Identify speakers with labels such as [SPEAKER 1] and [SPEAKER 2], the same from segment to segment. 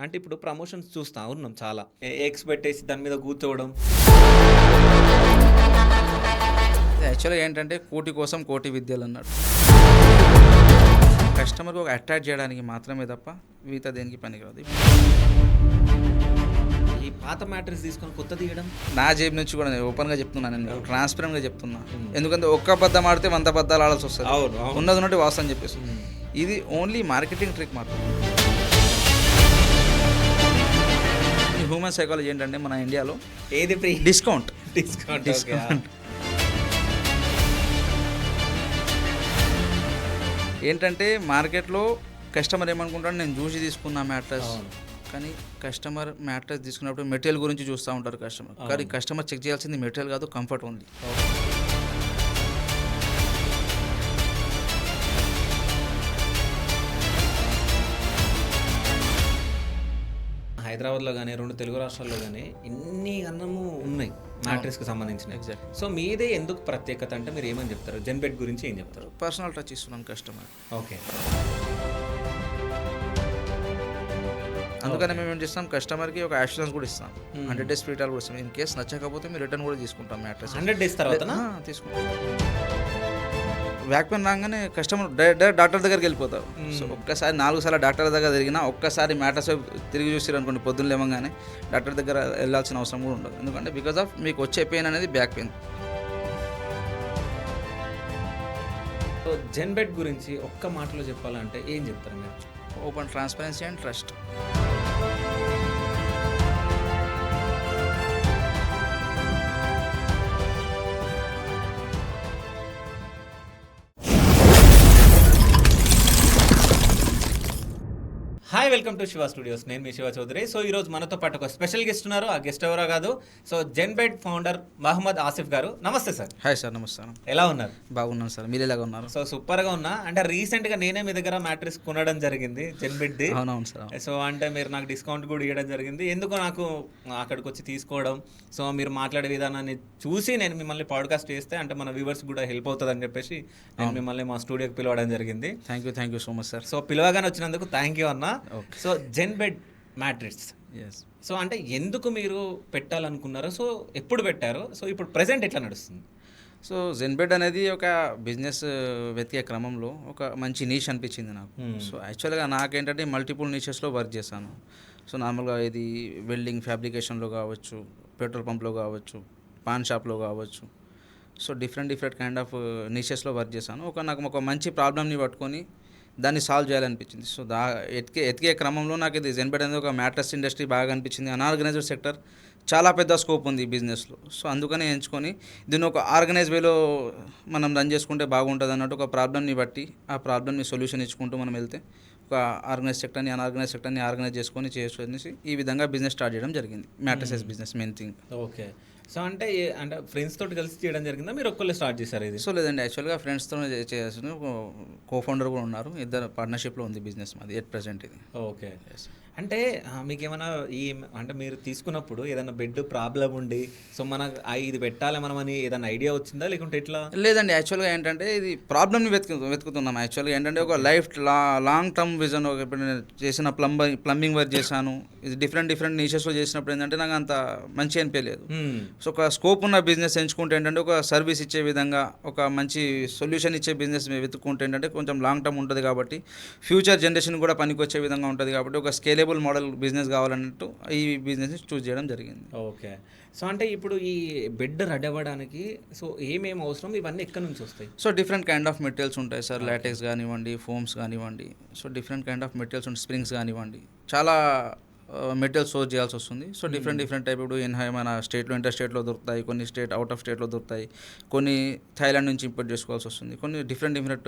[SPEAKER 1] అంటే ఇప్పుడు ప్రమోషన్స్ చూస్తా ఉన్నాం చాలా. ఎగ్స్ పెట్టేసి దాని మీద కూర్చోవడం.
[SPEAKER 2] యాక్చువల్‌గా ఏంటంటే కూటి కోసం కోటి విద్యలన్నాడు. కస్టమర్‌కి ఒక అట్రాక్ట్ చేయడానికి మాత్రమే తప్ప మిగతా దేనికి పనికిరాదు.
[SPEAKER 1] ఈ పాత మ్యాట్రెస్ తీసుకొని కొత్త తీయడం.
[SPEAKER 2] నా జేబు నుంచి కూడా నేను ఓపెన్‌గా చెప్తున్నా, నేను ట్రాన్స్‌పరెంట్‌గా చెప్తున్నా. ఎందుకంటే ఒక్క అబద్ధం ఆడితే 100 అబద్ధాలు ఆడాల్సి వస్తది.
[SPEAKER 1] అవును, అవును.
[SPEAKER 2] ఉన్నది ఉన్నట్టు వాస్తవం చెప్పేసి. ఇది ఓన్లీ మార్కెటింగ్ ట్రిక్ మాత్రమే. ఈ హ్యూమన్ సైకాలజీ ఏంటంటే మన ఇండియాలో
[SPEAKER 1] ఏది ఫ్రీ?
[SPEAKER 2] డిస్కౌంట్.
[SPEAKER 1] డిస్కౌంట్.
[SPEAKER 2] ఏంటంటే మార్కెట్లో కస్టమర్ ఏమనుకుంటాడు, నేను చూసి తీసుకున్నా మ్యాట్రెస్.
[SPEAKER 1] అవును.
[SPEAKER 2] కానీ కస్టమర్ మ్యాట్రెస్ తీసుకున్నప్పుడు మెటీరియల్ గురించి చూస్తూ ఉంటారు కస్టమర్. కానీ కస్టమర్ చెక్ చేయాల్సింది మెటీరియల్ కాదు, కంఫర్ట్ ఓన్లీ.
[SPEAKER 1] హైదరాబాద్లో కానీ 2 తెలుగు రాష్ట్రాల్లో కానీ ఇన్ని అన్నము ఉన్నాయి మ్యాట్రెస్కి సంబంధించిన.
[SPEAKER 2] ఎగ్జాక్ట్.
[SPEAKER 1] సో మీదే ఎందుకు ప్రత్యేకత అంటే మీరు ఏమని చెప్తారు? జెన్బెడ్ గురించి ఏం చెప్తారు?
[SPEAKER 2] పర్సనల్ టచ్ ఇస్తున్నాను కస్టమర్.
[SPEAKER 1] ఓకే.
[SPEAKER 2] అందుకని మేము ఏం చేస్తాం, కస్టమర్కి ఒక అష్యూరెన్స్ కూడా ఇస్తాం. 100 days ఫ్రీ ట్రయల్ కూడా ఇస్తాం. ఇన్ కేసు నచ్చకపోతే మీరు రిటర్న్ కూడా తీసుకుంటాం మ్యాట్రెస్.
[SPEAKER 1] 100 days తర్వాత
[SPEAKER 2] తీసుకుంటాం. బ్యాక్ పెయిన్ రాగానే కస్టమర్ డైరెక్ట్ డాక్టర్ దగ్గరికి వెళ్ళిపోతారు. సో ఒక్కసారి 4 సార్లు డాక్టర్ దగ్గర తిరిగినా ఒక్కసారి మ్యాట్రెస్ తిరిగి చూసారు అనుకోండి, పొద్దున్న లేవగానే డాక్టర్ దగ్గర వెళ్ళాల్సిన అవసరం కూడా ఉండదు. ఎందుకంటే బికాస్ ఆఫ్ మీకు వచ్చే పెయిన్ అనేది బ్యాక్ పెయిన్.
[SPEAKER 1] సో జెన్బెడ్ గురించి ఒక్క మాటలో చెప్పాలంటే ఏం చెప్తారు మీరు?
[SPEAKER 2] Open transparency and trust.
[SPEAKER 1] Hi, welcome to Shiva studios. నేను మీ శివ చౌదరి. సో ఈరోజు మనతో పాటు ఒక స్పెషల్ గెస్ట్ ఉన్నారు. ఆ గెస్ట్ ఎవరో కాదు, సో జెన్బెడ్ ఫౌండర్ మహమ్మద్ ఆసిఫ్ గారు. నమస్తే సార్.
[SPEAKER 2] హాయ్ సార్, నమస్కారం.
[SPEAKER 1] ఎలా ఉన్నారు?
[SPEAKER 2] బాగున్నాను సార్, మీరు ఎలాగా ఉన్నారు?
[SPEAKER 1] సో సూపర్గా ఉన్నా. అంటే రీసెంట్గా నేనే మీ దగ్గర మ్యాట్రెస్ కొనడం జరిగింది, జెన్బెడ్ది.
[SPEAKER 2] అవునవును సార్.
[SPEAKER 1] సో అంటే మీరు నాకు డిస్కౌంట్ కూడా ఇవ్వడం జరిగింది. ఎందుకో నాకు అక్కడికి వచ్చి తీసుకోవడం, సో మీరు మాట్లాడే విధానాన్ని చూసి నేను మిమ్మల్ని పాడ్కాస్ట్ చేస్తే అంటే మన వ్యూవర్స్ కూడా హెల్ప్ అవుతుంది అని చెప్పేసి నేను మిమ్మల్ని మా స్టూడియోకి పిలవడం జరిగింది.
[SPEAKER 2] Thank you so much sir.
[SPEAKER 1] So పిలవగానే వచ్చినందుకు థ్యాంక్ యూ అన్న.
[SPEAKER 2] Okay.
[SPEAKER 1] So Zenbed mattress,
[SPEAKER 2] yes.
[SPEAKER 1] So అంటే ఎందుకు మీరు పెట్టాలనుకున్నారు? సో ఎప్పుడు పెట్టారు? సో ఇప్పుడు ప్రెసెంట్ ఎట్లా నడుస్తుంది?
[SPEAKER 2] సో జెన్బెడ్ అనేది ఒక బిజినెస్ వెతికే క్రమంలో ఒక మంచి నీష్ అనిపించింది నాకు. సో యాక్చువల్గా నాకేంటంటే మల్టిపుల్ నీషెస్లో వర్క్ చేశాను. సో నార్మల్గా ఇది వెల్డింగ్ ఫ్యాబ్రికేషన్లో కావచ్చు, పెట్రోల్ పంప్లో కావచ్చు, పాన్ షాప్లో కావచ్చు. సో డిఫరెంట్ కైండ్ ఆఫ్ నీషెస్లో వర్క్ చేశాను. నాకు ఒక మంచి ప్రాబ్లమ్ని పట్టుకొని దాన్ని సాల్వ్ చేయాలనిపించింది. సో ఎతికే క్రమంలో నాకు ఇది జెన్బెడ్ అనేది ఒక మ్యాట్రెస్ ఇండస్ట్రీ బాగా అనిపించింది. అన్ఆర్గనైజ్డ్ సెక్టర్ చాలా పెద్ద స్కోప్ ఉంది ఈ బిజినెస్లో. సో అందుకనే ఎంచుకొని దీన్ని ఒక ఆర్గనైజ్ వేలో మనం రన్ చేసుకుంటే బాగుంటుంది అన్నట్టు ఒక ప్రాబ్లమ్ని బట్టి ఆ ప్రాబ్లమ్ని సొల్యూషన్ ఇచ్చుకుంటూ మనం వెళ్తే ఒక ఆర్గనైజ్ సెక్టర్ని అన్ఆర్గనైజ్ సెక్టర్ని ఆర్గనైజ్ చేసుకొని ఈ విధంగా బిజినెస్ స్టార్ట్ చేయడం జరిగింది. Mattresses business main thing.
[SPEAKER 1] Okay. So అంటే అంటే ఫ్రెండ్స్ తోటి కలిసి చేయడం జరిగిందా, మీరు ఒక్కళ్ళే స్టార్ట్ చేశారు ఇది?
[SPEAKER 2] సో లేదండి, యాక్చువల్గా ఫ్రెండ్స్తో చేయాల్సిన కో-ఫౌండర్ కూడా ఉన్నారు. ఇద్దరు పార్ట్నర్షిప్లో ఉంది బిజినెస్ మాది ఎట్ ప్రెజెంట్ ఇది.
[SPEAKER 1] ఓకే. అంటే మీకు ఏమైనా అంటే మీరు తీసుకున్నప్పుడు ఏదైనా బెడ్ ప్రాబ్లం ఉండి సో మనకు ఇది పెట్టాలి మనం అని ఏదైనా ఐడియా వచ్చిందా, లేకుంటే ఎట్లా?
[SPEAKER 2] లేదండి, యాక్చువల్గా ఏంటంటే ఇది ప్రాబ్లమ్ని వెతుకుతున్నాం. యాక్చువల్గా ఏంటంటే ఒక లాంగ్ టర్మ్ విజన్. ఇప్పుడు నేను చేసిన ప్లంబింగ్ వర్క్ చేశాను. ఇది డిఫరెంట్ నీషెస్లో చేసినప్పుడు ఏంటంటే నాకు అంత మంచి అనిపించలేదు. సో ఒక స్కోప్ ఉన్న బిజినెస్ ఎంచుకుంటే ఏంటంటే ఒక సర్వీస్ ఇచ్చే విధంగా ఒక మంచి సొల్యూషన్ ఇచ్చే బిజినెస్ వెతుక్కుంటే ఏంటంటే కొంచెం లాంగ్ టర్మ్ ఉంటుంది కాబట్టి ఫ్యూచర్ జనరేషన్ కూడా పనికి వచ్చే విధంగా ఉంటుంది కాబట్టి ఒక స్కేలబుల్ మోడల్ బిజినెస్ కావాలన్నట్టు ఈ బిజినెస్ని చూస్ చేయడం జరిగింది.
[SPEAKER 1] ఓకే. సో అంటే ఇప్పుడు ఈ బెడ్ రెడీ అవ్వడానికి సో ఏమేమి అవసరం, ఇవన్నీ ఎక్కడి నుంచి వస్తాయి?
[SPEAKER 2] So different kind of materials ఉంటాయి సార్. లాటెక్స్ కానివ్వండి, ఫోమ్స్ కానివ్వండి, so different kind of materials ఉంటాయి. స్ప్రింగ్స్ కానివ్వండి, చాలా మెటీరియల్ సోర్స్ చేయాల్సి వస్తుంది. సో డిఫరెంట్ టైప్ ఇప్పుడు మన స్టేట్లో ఇంటర్ స్టేట్లో దొరుకుతాయి, కొన్ని అవుట్ ఆఫ్ స్టేట్లో దొరుకుతాయి, కొన్ని థాయిలాండ్ నుంచి ఇంపోర్ట్ చేసుకోవాల్సి వస్తుంది, కొన్ని డిఫరెంట్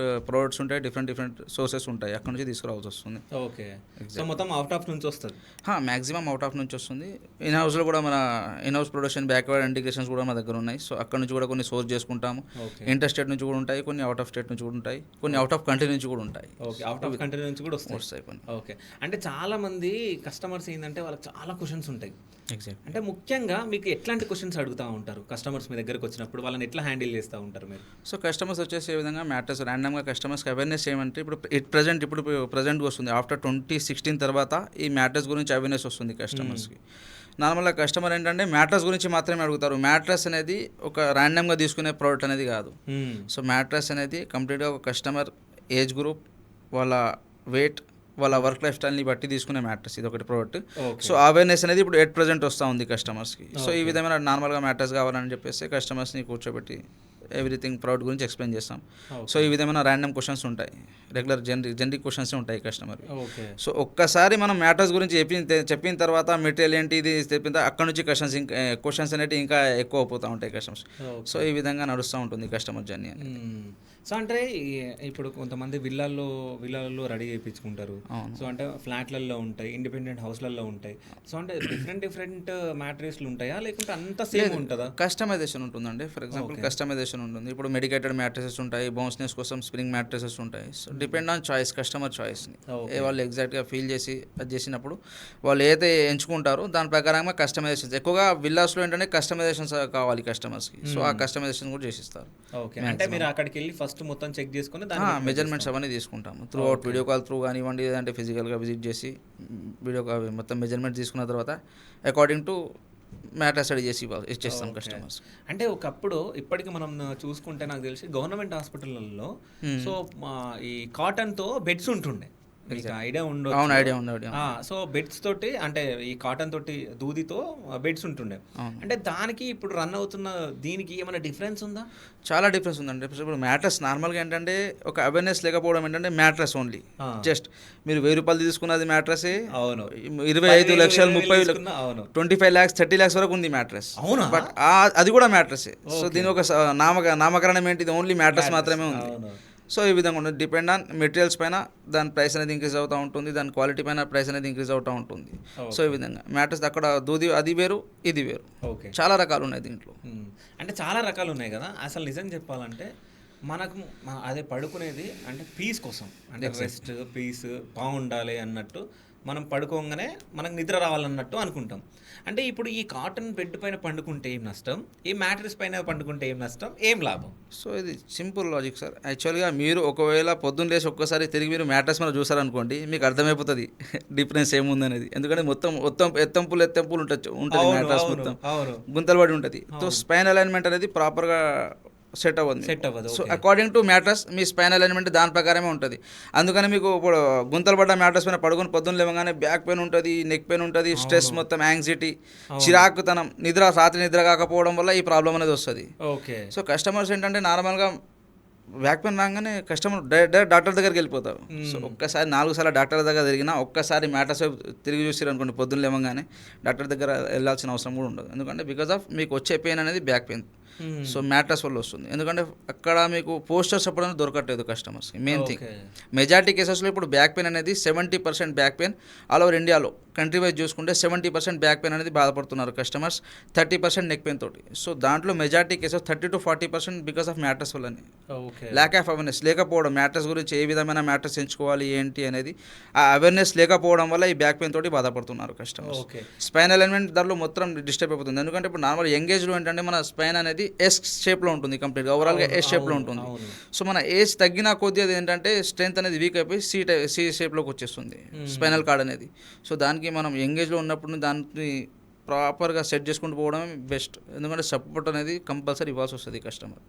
[SPEAKER 2] ప్రోడక్ట్స్ ఉంటాయి, డిఫరెంట్ సోర్సెస్ ఉంటాయి, అక్కడ నుంచి తీసుకురావాల్సి వస్తుంది.
[SPEAKER 1] ఓకే. సో మొత్తం అవుట్ ఆఫ్ నుంచి వస్తుంది?
[SPEAKER 2] మ్యాక్సిమం అవుట్ ఆఫ్ నుంచి వస్తుంది. ఇన్ హౌస్లో కూడా మన in house production backward integrations కూడా మన దగ్గర ఉన్నాయి. సో అక్కడ నుంచి కూడా కొన్ని సోర్స్ చేసుకుంటాము. ఇంటర్ స్టేట్ నుంచి కూడా ఉంటాయి, కొన్ని అవుట్ ఆఫ్ స్టేట్ నుంచి కూడా ఉంటాయి, కొన్ని అవుట్ ఆఫ్ కంట్రీ నుంచి కూడా ఉంటాయి.
[SPEAKER 1] ఓకే. అవుట్ ఆఫ్ కంట్రీ నుంచి కూడా వస్తాయి కొన్ని. ఓకే. అంటే చాలా మంది కస్టమర్స్ ఏంటంటే వాళ్ళకి చాలా క్వశ్చన్స్ ఉంటాయి.
[SPEAKER 2] ఎగ్జాక్ట్.
[SPEAKER 1] అంటే ముఖ్యంగా మీకు ఎట్లాంటి క్వశ్చన్స్ అడుగుతూ ఉంటారు కస్టమర్స్ మీ దగ్గరకు వచ్చినప్పుడు, వాళ్ళని ఎట్లా హ్యాండిల్ చేస్తూ ఉంటారు మీరు?
[SPEAKER 2] సో కస్టమర్స్ వచ్చేసి ఏ విధంగా మ్యాటర్స్ ర్యాండమ్గా కస్టమర్స్కి అవేర్నెస్ ఏమంటే ఇప్పుడు ప్రజెంట్ వస్తుంది ఆఫ్టర్ 2016 తర్వాత ఈ మ్యాటర్స్ గురించి అవేర్నెస్ వస్తుంది కస్టమర్స్కి. నార్మల్గా కస్టమర్ ఏంటంటే మ్యాట్రస్ గురించి మాత్రమే అడుగుతారు. మ్యాట్రస్ అనేది ఒక ర్యాండమ్గా తీసుకునే ప్రోడక్ట్ అనేది కాదు. సో మ్యాట్రస్ అనేది కంప్లీట్గా ఒక కస్టమర్ ఏజ్ గ్రూప్, వాళ్ళ వెయిట్, వాళ్ళ వర్క్ లైఫ్ స్టైల్ని బట్టి తీసుకునే మ్యాట్రస్ ఇది ఒకటి ప్రోడక్ట్. సో అవేర్నెస్ అనేది ఇప్పుడు ప్రజెంట్ వస్తూ ఉంది కస్టమర్స్కి. సో ఈ విధమైన నార్మల్గా మ్యాట్రస్ కావాలని చెప్పేసి కస్టమర్స్ని కూర్చోబెట్టి ఎవ్రీథింగ్ ప్రోడక్ట్ గురించి ఎక్స్ప్లెయిన్ చేస్తాం. సో ఈ విధమైన ర్యాండమ్ క్వశ్చన్స్ ఉంటాయి, రెగ్యులర్ జనరిక్ క్వశ్చన్స్ ఉంటాయి కస్టమర్కి. సో ఒక్కసారి మనం మ్యాటర్స్ గురించి చెప్పిన తర్వాత మెటీరియల్ ఏంటి ఇది చెప్పిన తర్వాత అక్కడ నుంచి క్వశ్చన్స్ అనేవి ఇంకా ఎక్కువ అయిపోతూ ఉంటాయి కస్టమర్స్. సో ఈ విధంగా నడుస్తూ ఉంటుంది కస్టమర్ జర్నీ అనేది.
[SPEAKER 1] సో అంటే ఇప్పుడు కొంతమంది విల్లాల్లో రెడీ చేయించుకుంటారు. సో అంటే ఫ్లాట్లలో ఉంటాయి, ఇండిపెండెంట్ హౌస్లలో ఉంటాయి. సో అంటే డిఫరెంట్ మ్యాట్రెస్లు ఉంటాయా లేకుంటే అంత సేమ్ ఉంటుందా?
[SPEAKER 2] కస్టమైజేషన్ ఉంటుందండి. ఫర్ ఎగ్జాంపుల్ కస్టమైజేషన్ ఉంటుంది. ఇప్పుడు మెడికేటెడ్ మ్యాట్రెసెస్ ఉంటాయి, బౌన్స్నెస్ కోసం స్ప్రింగ్ మ్యాట్రెసెస్ ఉంటాయి. So depend on choice, customer చాయిస్ని వాళ్ళు ఎగ్జాక్ట్గా ఫీల్ చేసి అది చేసినప్పుడు వాళ్ళు ఏదైతే ఎంచుకుంటారో దాని ప్రకారంగా కస్టమైజేషన్స్. ఎక్కువగా విల్లాస్లో ఏంటంటే కస్టమైజేషన్స్ కావాలి కస్టమర్స్కి. సో ఆ కస్టమైజేషన్ కూడా చేసిస్తారు.
[SPEAKER 1] ఓకే, అంటే మీరు అక్కడికి వెళ్ళి ఫస్ట్ మొత్తం చెక్ చేసుకుని
[SPEAKER 2] మెజర్మెంట్స్ అవన్నీ తీసుకుంటాము through out, video call through కానివ్వండి, లేదంటే ఫిజికల్గా విజిట్ చేసి వీడియో కాల్ మొత్తం మెజర్మెంట్ తీసుకున్న తర్వాత అకార్డింగ్ టు మ్యాటర్ స్టడీ చేసి ఇచ్చేస్తాం కస్టమర్స్.
[SPEAKER 1] అంటే ఒకప్పుడు ఇప్పటికి మనం చూసుకుంటే నాకు తెలిసి గవర్నమెంట్ హాస్పిటల్లో సో ఈ కాటన్తో బెడ్స్ ఉంటుండే, ఐడియా ఉండదు?
[SPEAKER 2] అవును, ఐడియా ఉంది.
[SPEAKER 1] సో బెడ్స్ తోటి అంటే ఈ కాటన్ తోటి దూదితో బెడ్స్ ఉంటుండే. అంటే దానికి ఇప్పుడు రన్ అవుతున్న దీనికి ఏమైనా డిఫరెన్స్ ఉందా?
[SPEAKER 2] చాలా డిఫరెన్స్ ఉందండి. ఇప్పుడు మ్యాట్రస్ నార్మల్గా ఏంటంటే ఒక అవేర్నెస్ లేకపోవడం ఏంటంటే మ్యాట్రస్ ఓన్లీ జస్ట్ మీరు 1000 రూపాయలు తీసుకున్నది మ్యాట్రస్.
[SPEAKER 1] అవును,
[SPEAKER 2] 25 లక్షలు 30 25 lakhs 30 lakhs వరకు ఉంది మ్యాట్రస్.
[SPEAKER 1] అవునా?
[SPEAKER 2] బట్ అది కూడా మ్యాట్రస్. సో దీని ఒక నామకరణం ఏంటి, ఓన్లీ మ్యాట్రస్ మాత్రమే ఉంది. సో ఈ విధంగా ఉంటుంది. డిపెండ్ ఆన్ మెటీరియల్స్ పైన దాని ప్రైస్ అనేది ఇంక్రీజ్ అవుతూ ఉంటుంది, దాని క్వాలిటీ పైన ప్రైస్ అనేది ఇంక్రీజ్ అవుతూ ఉంటుంది. సో ఈ విధంగా మ్యాటర్స్ అక్కడ దూది అది వేరు ఇది వేరు.
[SPEAKER 1] ఓకే,
[SPEAKER 2] చాలా రకాలు ఉన్నాయి దీంట్లో.
[SPEAKER 1] అంటే చాలా రకాలు ఉన్నాయి కదా. అసలు నిజం చెప్పాలంటే మనకు అదే పడుకునేది అంటే పీస్ కోసం, అంటే రెస్ట్ పీస్ బాగుండాలి అన్నట్టు మనం పడుకోగానే మనకు నిద్ర రావాలన్నట్టు అనుకుంటాం. అంటే ఇప్పుడు ఈ కాటన్ బెడ్ పైన పండుకుంటే ఏం నష్టం, ఈ మ్యాట్రెస్ పైన పండుకుంటే ఏం నష్టం, ఏం లాభం?
[SPEAKER 2] సో ఇది సింపుల్ లాజిక్ సార్. యాక్చువల్గా మీరు ఒకవేళ పొద్దున్న లేసి ఒక్కసారి తిరిగి మీరు మ్యాట్రెస్ మీద చూసారనుకోండి, మీకు అర్థమైపోతుంది డిఫరెన్స్ ఏముందనేది. ఎందుకంటే మొత్తం ఎత్తంపులు ఉంటుంది మ్యాట్రెస్ మొత్తం గుంతలు పడి ఉంటుంది. సో స్పైన్ అలైన్మెంట్ అనేది ప్రాపర్గా సెట్ అవ్వదు. So according to mattress me spine alignment దాని ప్రకారమే ఉంటుంది. అందుకని మీకు ఇప్పుడు గుంతలు పడ్డ మ్యాట్రస్ పైన పడుకుని పొద్దున్న లేవగానే బ్యాక్ పెయిన్ ఉంటుంది, నెక్ పెయిన్ ఉంటుంది, స్ట్రెస్ మొత్తం, యాంగ్జైటీ, చిరాకుతనం, రాత్రి నిద్ర కాకపోవడం వల్ల ఈ ప్రాబ్లం అనేది వస్తుంది.
[SPEAKER 1] ఓకే, సో
[SPEAKER 2] కస్టమర్స్ ఏంటంటే నార్మల్గా బ్యాక్ పెయిన్ రాగానే కస్టమర్ డాక్టర్ దగ్గరికి వెళ్ళిపోతారు. సో ఒక్కసారి 4 సార్లు డాక్టర్ దగ్గర తిరిగినా ఒక్కసారి మ్యాటర్స్ తిరిగి చూసారు అనుకోండి పొద్దున్న లేవగానే డాక్టర్ దగ్గర వెళ్ళాల్సిన అవసరం కూడా ఉండదు. ఎందుకంటే బికాస్ ఆఫ్ మీకు వచ్చే పెయిన్ అనేది బ్యాక్ పెయిన్. సో మ్యాట్రస్ వల్ల వస్తుంది. ఎందుకంటే అక్కడ మీకు పోస్టర్స్ చెప్పడానికి దొరకట్లేదు కస్టమర్స్కి. మెయిన్ థింగ్ మెజారిటీ కేసెస్లో ఇప్పుడు బ్యాక్ పెయిన్ అనేది 70% బ్యాక్ పెయిన్ ఆల్ ఓవర్ ఇండియాలో కంట్రీ వైజ్ చూసుకుంటే 70% బ్యాక్ పెయిన్ అనేది బాధపడుతున్నారు కస్టమర్స్, 30% నెక్ పెయిన్ తోటి. సో దాంట్లో majority cases 30 to 40% because of mattress వల్లనే. ల్యాక్ ఆఫ్ అవేర్నెస్ లేకపోవడం, మ్యాట్రస్ గురించి ఏ విధమైన మ్యాట్రస్ ఎంచుకోవాలి ఏంటి అనేది ఆ అవేర్నెస్ లేకపోవడం వల్ల ఈ బ్యాక్ పెయిన్ తోటి బాధపడుతున్నారు కస్టమర్స్. స్పైన్ అలైన్మెంట్ దాంట్లో మొత్తం డిస్టర్బ్ అయిపోతుంది. ఎందుకంటే ఇప్పుడు నార్మల్ యంగేజ్లో ఏంటంటే మన స్పైన్ అనేది ఎస్ షేప్లో ఉంటుంది, కంప్లీట్గా ఓవరాల్గా ఎస్ షేప్లో ఉంటుంది. సో మన ఏజ్ తగ్గిన కొద్దీ అది ఏంటంటే స్ట్రెంత్ అనేది వీక్ అయిపోయి సి షేప్లోకి వచ్చేస్తుంది స్పైనల్ కార్డ్ అనేది. సో దానికి మనం యంగేజ్లో ఉన్నప్పుడు దాన్ని ప్రాపర్గా సెట్ చేసుకుంటూ పోవడం బెస్ట్. ఎందుకంటే సపోర్ట్ అనేది కంపల్సరీ ఇవ్వాల్సి వస్తుంది కస్టమర్.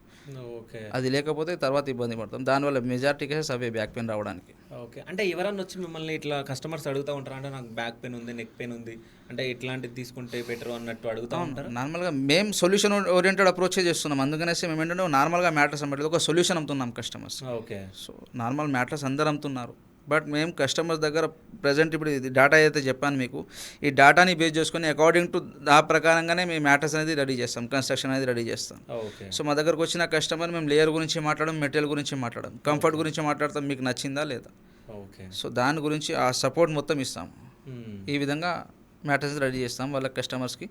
[SPEAKER 1] ఓకే,
[SPEAKER 2] అది లేకపోతే తర్వాత ఇబ్బంది పడతాం. దానివల్ల మెజారిటీ కేసెస్ అవే బ్యాక్ పెయిన్ రావడానికి.
[SPEAKER 1] ఓకే, అంటే ఎవరన్నా వచ్చి మిమ్మల్ని ఇట్లా కస్టమర్స్ అడుగుతూ ఉంటారు, అంటే నాకు బ్యాక్ పెయిన్ ఉంది, నెక్ పెయిన్ ఉంది, అంటే ఇట్లాంటిది తీసుకుంటే బెటర్ అన్నట్టు అడుగుతూ ఉంటారు?
[SPEAKER 2] నార్మల్గా మేము సొల్యూషన్ ఓరియంటెడ్ అప్రోచే చేస్తున్నాం. అందుకనేసి మేము ఏంటంటే నార్మల్గా మ్యాట్రస్ అమ్మేది ఒక సొల్యూషన్ అమ్ముతున్నాం customers.
[SPEAKER 1] Okay,
[SPEAKER 2] so normal mattress అందరు అమ్ముతున్నారు, బట్ మేము కస్టమర్స్ దగ్గర ప్రజెంట్ ఇప్పుడు ఇది డేటా అయితే చెప్పాను మీకు, ఈ డేటాని బేస్ చేసుకొని అకార్డింగ్ టు ఆ ప్రకారంగానే మేము మ్యాటర్స్ అనేది రెడీ చేస్తాం, కన్స్ట్రక్షన్ అనేది రెడీ చేస్తాం. సో మా దగ్గరకు వచ్చిన కస్టమర్ మేము లేయర్ గురించి మాట్లాడడం, మెటీరియల్ గురించి మాట్లాడడం, కంఫర్ట్ గురించి మాట్లాడతాం, మీకు నచ్చిందా లేదా.
[SPEAKER 1] ఓకే,
[SPEAKER 2] సో దాని గురించి ఆ సపోర్ట్ మొత్తం ఇస్తాము. ఈ విధంగా మ్యాట్రసెస్ రెడీ చేస్తాం వాళ్ళ కస్టమర్స్కి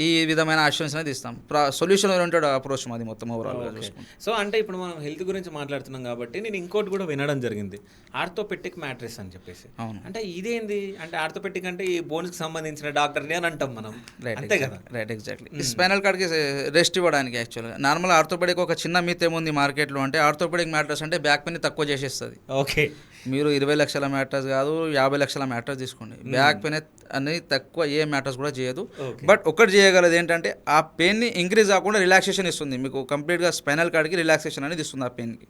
[SPEAKER 2] ఈ విధమైన అష్యూరెన్స్ అనేది ఇస్తాం. సొల్యూషన్ ఓరియంటెడ్ అప్రోచ్ మాది మొత్తం ఓవరాల్గా చూసుకుంటాం.
[SPEAKER 1] సో అంటే ఇప్పుడు మనం హెల్త్ గురించి మాట్లాడుతున్నాం కాబట్టి నేను ఇంకోటి కూడా వినడం జరిగింది, ఆర్థోపెటిక్ మ్యాట్రెస్ అని చెప్పేసి.
[SPEAKER 2] అవును.
[SPEAKER 1] అంటే ఇదేంది అంటే ఆర్థోపెటిక్ అంటే ఈ బోన్స్కి సంబంధించిన డాక్టర్ని అని అంటాం మనం, అంతే కదా?
[SPEAKER 2] Right, exactly. స్పైనల్ కార్డ్కి రెస్ట్ ఇవ్వడానికి యాక్చువల్గా నార్మల్ ఆర్థోపెడిక్ ఒక చిన్న మీత్ ఏముంది మార్కెట్లో అంటే ఆర్థోపెడిక్ మ్యాట్రస్ అంటే బ్యాక్ పెయిన్ తక్కువ చేసేస్తుంది.
[SPEAKER 1] ఓకే,
[SPEAKER 2] మీరు 20 లక్షల మ్యాట్రస్ కాదు 50 లక్షల మ్యాట్రస్ తీసుకోండి, బ్యాక్ పెయిన్ అనేది తక్కువ ఏ మ్యాట్రస్ కూడా చేయదు. బట్ ఒకటి చేయగలదు ఏంటంటే ఆ పెయిన్ని ఇంక్రీజ్ కాకుండా రిలాక్సేషన్ ఇస్తుంది మీకు, కంప్లీట్గా స్పైనల్ కార్డ్కి రిలాక్సేషన్ అనేది ఇస్తుంది ఆ పెయిన్కి.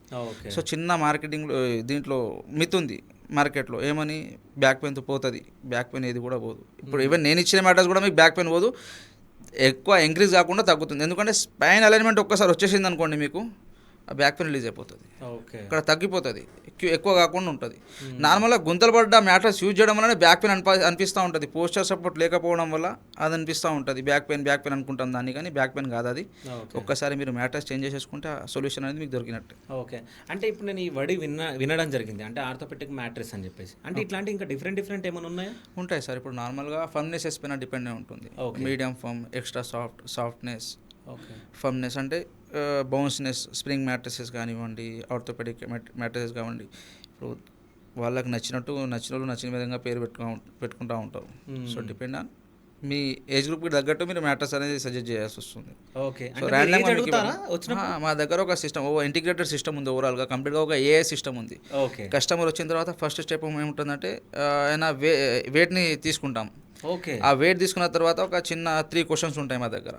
[SPEAKER 2] సో చిన్న మార్కెటింగ్ దీంట్లో మిత్ ఉంది మార్కెట్లో ఏమని, బ్యాక్ పెయిన్తో పోతుంది, బ్యాక్ పెయిన్ ఏది కూడా పోదు. ఇప్పుడు ఈవెన్ నేను ఇచ్చిన మ్యాట్రస్ కూడా మీకు బ్యాక్ పెయిన్ పోదు, ఎక్కువ ఇంక్రీజ్ కాకుండా తగ్గుతుంది. ఎందుకంటే స్పైన్ అలైన్మెంట్ ఒక్కసారి వచ్చేసింది అనుకోండి మీకు ఆ బ్యాక్ పెయిన్ రిలీజ్ అయిపోతుంది, ఇక్కడ తగ్గిపోతుంది, ఎక్కువ కాకుండా ఉంటుంది. నార్మల్గా గుంతలు పడ్డ మ్యాట్రస్ యూజ్ చేయడం వల్ల బ్యాక్ పెయిన్ అనిపిస్తూ ఉంటుంది, పోస్చర్ సపోర్ట్ లేకపోవడం వల్ల అది అనిపిస్తూ ఉంటుంది బ్యాక్ పెయిన్ అనుకుంటాం దాన్ని, కానీ బ్యాక్ పెయిన్ కాదు అది. ఒక్కసారి మీరు మ్యాట్రస్ చేంజ్ చేసేసుకుంటే ఆ సొల్యూషన్ అనేది మీకు దొరికినట్టు.
[SPEAKER 1] ఓకే, అంటే ఇప్పుడు నేను ఈ వడి వినడం జరిగింది అంటే ఆర్థోపెటిక్ మ్యాట్రెస్ అని చెప్పేసి, అంటే ఇట్లాంటి ఇంకా డిఫరెంట్ ఏమైనా ఉన్నాయా?
[SPEAKER 2] ఉంటాయి సార్. ఇప్పుడు నార్మల్గా ఫర్మ్నెసెస్ పైన డిపెండ్ ఉంటుంది. Medium firm, extra softness, firmness అంటే బౌన్స్నెస్, స్ప్రింగ్ మ్యాట్రసెస్ కానివ్వండి, ఆర్థోపెడిక్ మ్యాట్రసెస్ కానివ్వండి. ఇప్పుడు వాళ్ళకి నచ్చిన వాళ్ళు నచ్చిన విధంగా పేరు పెట్టుకుంటూ ఉంటారు. So depend on me age గ్రూప్కి తగ్గట్టు మీరు మ్యాట్రస్ అనేది సజెస్ట్ చేయాల్సి వస్తుంది.
[SPEAKER 1] ఓకే,
[SPEAKER 2] సో ర్యాండమ్గా మా దగ్గర ఒక సిస్టమ్, ఇంటిగ్రేటెడ్ సిస్టమ్ ఉంది, ఓవరాల్గా కంప్లీట్గా ఒక ఏఐ సిస్టమ్ ఉంది.
[SPEAKER 1] ఓకే,
[SPEAKER 2] కస్టమర్ వచ్చిన తర్వాత ఫస్ట్ స్టెప్ ఏముంటుందంటే ఆయన వెయిట్ని తీసుకుంటాం.
[SPEAKER 1] ఓకే,
[SPEAKER 2] ఆ వెయిట్ తీసుకున్న తర్వాత ఒక చిన్న 3 క్వశ్చన్స్ ఉంటాయి మా దగ్గర.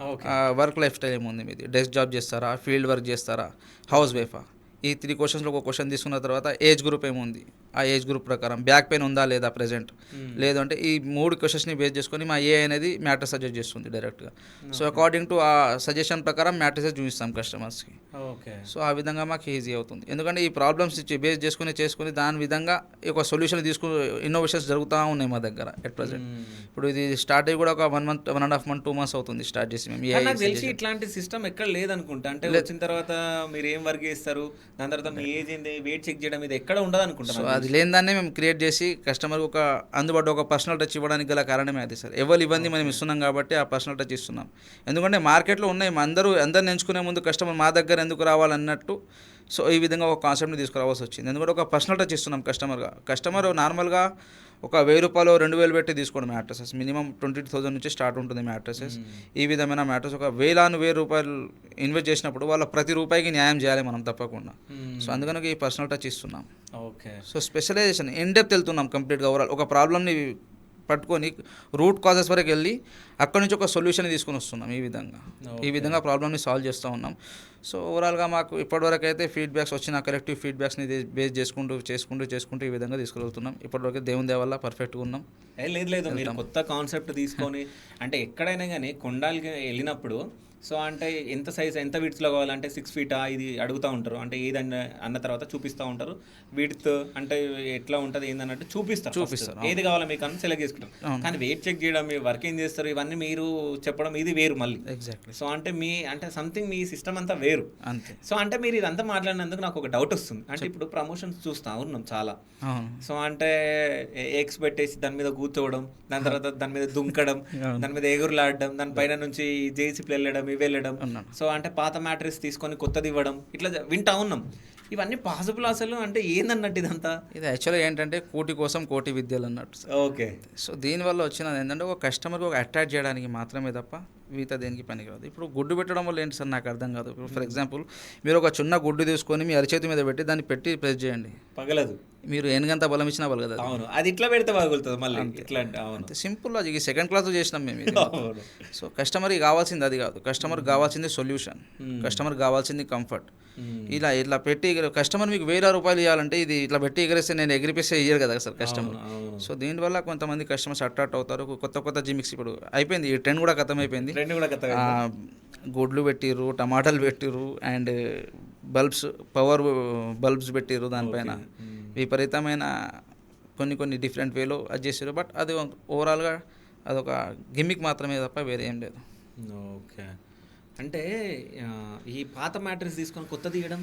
[SPEAKER 2] వర్క్ లైఫ్ స్టైల్ ఏముంది మీది, డెస్క్ జాబ్ చేస్తారా, ఫీల్డ్ వర్క్ చేస్తారా, హౌస్ వైఫా, ఈ 3 క్వశ్చన్స్లో ఒక క్వశ్చన్ తీసుకున్న తర్వాత ఏజ్ గ్రూప్ ఏముంది, ఆ ఏజ్ గ్రూప్ ప్రకారం బ్యాక్ పెయిన్ ఉందా లేదా ప్రెజెంట్, లేదు అంటే ఈ 3 క్వశ్చన్స్ని బేస్ చేసుకొని మా ఏ అనేది మ్యాటర్ సజెస్ట్ చేస్తుంది డైరెక్ట్గా. సో అకార్డింగ్ టు ఆ సజెషన్ ప్రకారం మ్యాట్రసెస్ చూపిస్తాం కస్టమర్స్కి.
[SPEAKER 1] ఓకే,
[SPEAKER 2] సో ఆ విధంగా మాకు ఈజీ అవుతుంది, ఎందుకంటే ఈ ప్రాబ్లమ్స్ బేస్ చేసుకుని దాని విధంగా ఒక సొల్యూషన్ ఇన్నోవేషన్స్ జరుగుతూ ఉన్నాయి మా దగ్గర ఎట్ ప్రజెంట్. ఇప్పుడు ఇది స్టార్ట్ అయ్యి కూడా ఒక 1 month, 1.5 month, 2 months అవుతుంది స్టార్ట్ చేసి మేము.
[SPEAKER 1] నాకు తెలిసి ఇట్లాంటి సిస్టమ్ ఎక్కడ లేదనుకుంటా, అంటే వచ్చిన తర్వాత మీరు ఏం వర్క్ చేస్తారు, దాని తర్వాత మీ ఏజ్ ఏంది, వెయిట్ చెక్ చేయడం ఇది ఎక్కడ ఉండదు అనుకుంటా.
[SPEAKER 2] సో అది లేని దాన్ని మేము క్రియేట్ చేసి కస్టమర్కి ఒక అందుబాటు ఒక పర్సనల్ టచ్ ఇవ్వడానికి గల కారణమే అది సార్. ఎవరు ఇవ్వండి మనం ఇస్తున్నాం కాబట్టి ఆ పర్సనల్ టచ్ ఇస్తున్నాం. ఎందుకంటే మార్కెట్లో ఉన్నాయి, అందరిని ఎంచుకునే ముందు కస్టమర్ మా దగ్గర ఎందుకు రావాలన్నట్టు. సో ఈ విధంగా ఒక కాన్సెప్ట్ని తీసుకురావాల్సి వచ్చింది, ఎందుకంటే ఒక పర్సనల్ టచ్ ఇస్తున్నాం కస్టమర్ నార్మల్గా ఒక 1000 రూపాయలు 2000 పెట్టి తీసుకోండి మ్యాట్రసెస్, మినిమం 20,000 నుంచి స్టార్ట్ ఉంటుంది మ్యాట్రసెస్. ఈ విధమైన మ్యాట్రస్ ఒక 1000 రూపాయలు ఇన్వెస్ట్ చేసినప్పుడు వాళ్ళ ప్రతి రూపాయికి న్యాయం చేయాలి మనం తప్పకుండా. సో అందుకని ఈ పర్సనల్ టచ్ ఇస్తున్నాం.
[SPEAKER 1] Okay,
[SPEAKER 2] so specialisation in depth వెళ్తున్నాం కంప్లీట్గా. ఓవరాల్ ఒక ప్రాబ్లమ్ని పట్టుకొని రూట్ కాజెస్ వరకు వెళ్ళి అక్కడి నుంచి ఒక సొల్యూషన్ తీసుకొని వస్తున్నాం. ఈ విధంగా ప్రాబ్లమ్ని సాల్వ్ చేస్తూ ఉన్నాం. సో ఓవరాల్గా మాకు ఇప్పటివరకు అయితే ఫీడ్బ్యాక్స్ వచ్చిన కలెక్టివ్ ఫీడ్బ్యాక్స్ని బేస్ చేసుకుంటూ ఈ విధంగా తీసుకెళ్తున్నాం. ఇప్పటివరకు దేవుని దయ వల్ల పర్ఫెక్ట్గా ఉన్నాం.
[SPEAKER 1] లేదు మీరు కొత్త కాన్సెప్ట్ తీసుకొని అంటే ఎక్కడైనా కానీ కొండలకి వెళ్ళినప్పుడు సో అంటే ఎంత సైజ్ ఎంత విడ్త్లో కావాలంటే 6 feet ఇది అడుగుతూ ఉంటారు, అంటే ఏదన్న అన్న తర్వాత చూపిస్తూ ఉంటారు. విడ్త్ అంటే ఎట్లా ఉంటుంది ఏందన్నట్టు చూపిస్తారు, ఏది కావాలో మీకు అని సెలెక్ట్ చేసుకుంటారు. కానీ వెయిట్ చెక్ చేయడం, మీరు వర్క్ ఏం చేస్తారు ఇవన్నీ మీరు చెప్పడం ఇది వేరు మళ్ళీ.
[SPEAKER 2] ఎగ్జాక్ట్లీ.
[SPEAKER 1] సో అంటే సంథింగ్ మీ సిస్టమ్ అంతా వేరు అంతే. సో అంటే మీరు ఇదంతా మాట్లాడినందుకు నాకు ఒక డౌట్ వస్తుంది, అంటే ఇప్పుడు ప్రమోషన్స్ చూస్తూ ఉన్నాం చాలా. సో అంటే ఎగ్స్ పెట్టేసి దాని మీద కూర్చోవడం, దాని తర్వాత దాని మీద దుంకడం, దాని మీద ఎగురులాడడం, దాని పైన నుంచి జేసీపీ వెళ్ళడం వెళ్ళడం. సో అంటే పాత మ్యాట్రెస్ తీసుకొని కొత్తది ఇవ్వడం, ఇట్లా వింటా ఉన్నాం. ఇవన్నీ పాసిబుల్ అసలు అంటే ఏందన్నట్టు ఇదంతా?
[SPEAKER 2] ఇది యాక్చువల్గా ఏంటంటే కోటి కోసం కోటి విద్యలు అన్నట్టు.
[SPEAKER 1] ఓకే.
[SPEAKER 2] సో దీనివల్ల వచ్చినది ఏంటంటే ఒక కస్టమర్కి ఒక అట్రాక్ట్ చేయడానికి మాత్రమే తప్ప మిగతా దేనికి పనికిరాదు. ఇప్పుడు గుడ్డు పెట్టడం వల్ల ఏంటి సార్ నాకు అర్థం కాదు. ఇప్పుడు ఫర్ ఎగ్జాంపుల్ మీరు ఒక చిన్న గుడ్డు తీసుకొని మీ అరిచేతి మీద పెట్టి దాన్ని పెట్టి ప్రెస్ చేయండి,
[SPEAKER 1] పగలదు.
[SPEAKER 2] మీరు ఎనగంత బలం ఇచ్చినా పగలదు.
[SPEAKER 1] అవును, అది ఇట్లా పెడితే పగులుతుంది మళ్ళీ. ఇట్లా
[SPEAKER 2] అంతే సింపుల్ లాజిక్. ఈ సెకండ్ క్లాస్ చేసినాం మేము. సో కస్టమర్కి కావాల్సింది అది కాదు, కస్టమర్కి కావాల్సింది సొల్యూషన్, కస్టమర్కి కావాల్సింది కంఫర్ట్. ఇట్లా పెట్టి కస్టమర్ మీకు 1000 రూపాయలు ఇవ్వాలంటే ఇది ఇట్లా పెట్టి ఎగరేస్తే నేను ఎగిరిపిస్తే ఇయ్యరు కదా సార్ కస్టమర్. సో దీనివల్ల కొంతమంది కస్టమర్స్ అట్రాక్ట్ అవుతారు. కొత్త జిమిక్స్ ఇప్పుడు అయిపోయింది, ఈ ట్రెండ్ కూడా ఖతం అయిపోయింది. గుడ్లు పెట్టిర్రు, టమాటాలు పెట్టిర్రు, అండ్ పవర్ బల్బ్స్ పెట్టిర్రు, దానిపైన విపరీతమైన కొన్ని డిఫరెంట్ వేలో అది చేసారు. బట్ అది ఓవరాల్గా అదొక గిమ్మిక్ మాత్రమే తప్ప వేరే ఏం లేదు.
[SPEAKER 1] ఓకే. అంటే ఈ పాత మ్యాట్రెస్ తీసుకొని కొత్తది ఇవ్వడం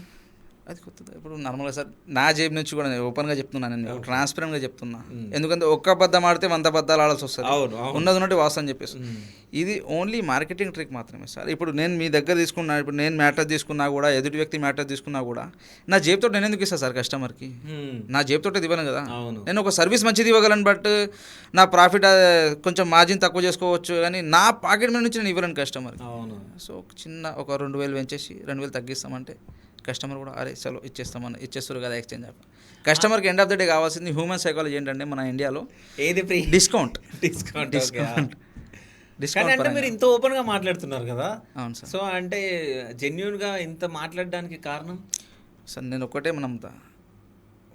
[SPEAKER 2] అది కొత్తది. ఇప్పుడు నార్మల్గా సార్ నా జేబు నుంచి కూడా నేను ఓపెన్గా చెప్తున్నాను, నేను ట్రాన్స్పరెంట్గా చెప్తున్నా. ఎందుకంటే ఒక్క అబద్ధం ఆడితే 100 అబద్ధాలు ఆడాల్సి వస్తుంది. ఉన్నది ఉన్నట్టు వాస్తవం చెప్పేసి ఇది ఓన్లీ మార్కెటింగ్ ట్రిక్ మాత్రమే సార్. ఇప్పుడు నేను మీ దగ్గర తీసుకున్నా, ఇప్పుడు నేను మ్యాటర్ తీసుకున్నా కూడా, ఎదుటి వ్యక్తి మ్యాటర్ తీసుకున్నా కూడా నా జేబుతో నేను ఎందుకు ఇస్తాను సార్ కస్టమర్కి? నా జేబుతో ఇవ్వను కదా. నేను ఒక సర్వీస్ మంచిది ఇవ్వగలను, బట్ నా ప్రాఫిట్ కొంచెం మార్జిన్ తక్కువ చేసుకోవచ్చు, కానీ నా పాకెట్ మీద నుంచి నేను ఇవ్వలేను కస్టమర్కి. సో చిన్న ఒక 2000 పెంచేసి 2000 తగ్గిస్తామంటే కస్టమర్ కూడా అరే చలో ఇచ్చేస్తారు కదా ఎక్స్చేంజ్ ఆఫర్. కస్టమర్కి ఎండ్ ఆఫ్ ద డే కావాల్సింది హ్యూమన్ సైకాలజీ ఏంటంటే మన ఇండియాలో
[SPEAKER 1] ఏది ఫ్రీ?
[SPEAKER 2] డిస్కౌంట్.
[SPEAKER 1] అంటే మీరు ఇంత ఓపెన్గా మాట్లాడుతున్నారు కదా.
[SPEAKER 2] అవును సార్.
[SPEAKER 1] సో అంటే జెన్యున్గా ఇంత మాట్లాడడానికి కారణం
[SPEAKER 2] సార్ నేను ఒకటే నమ్ముతా,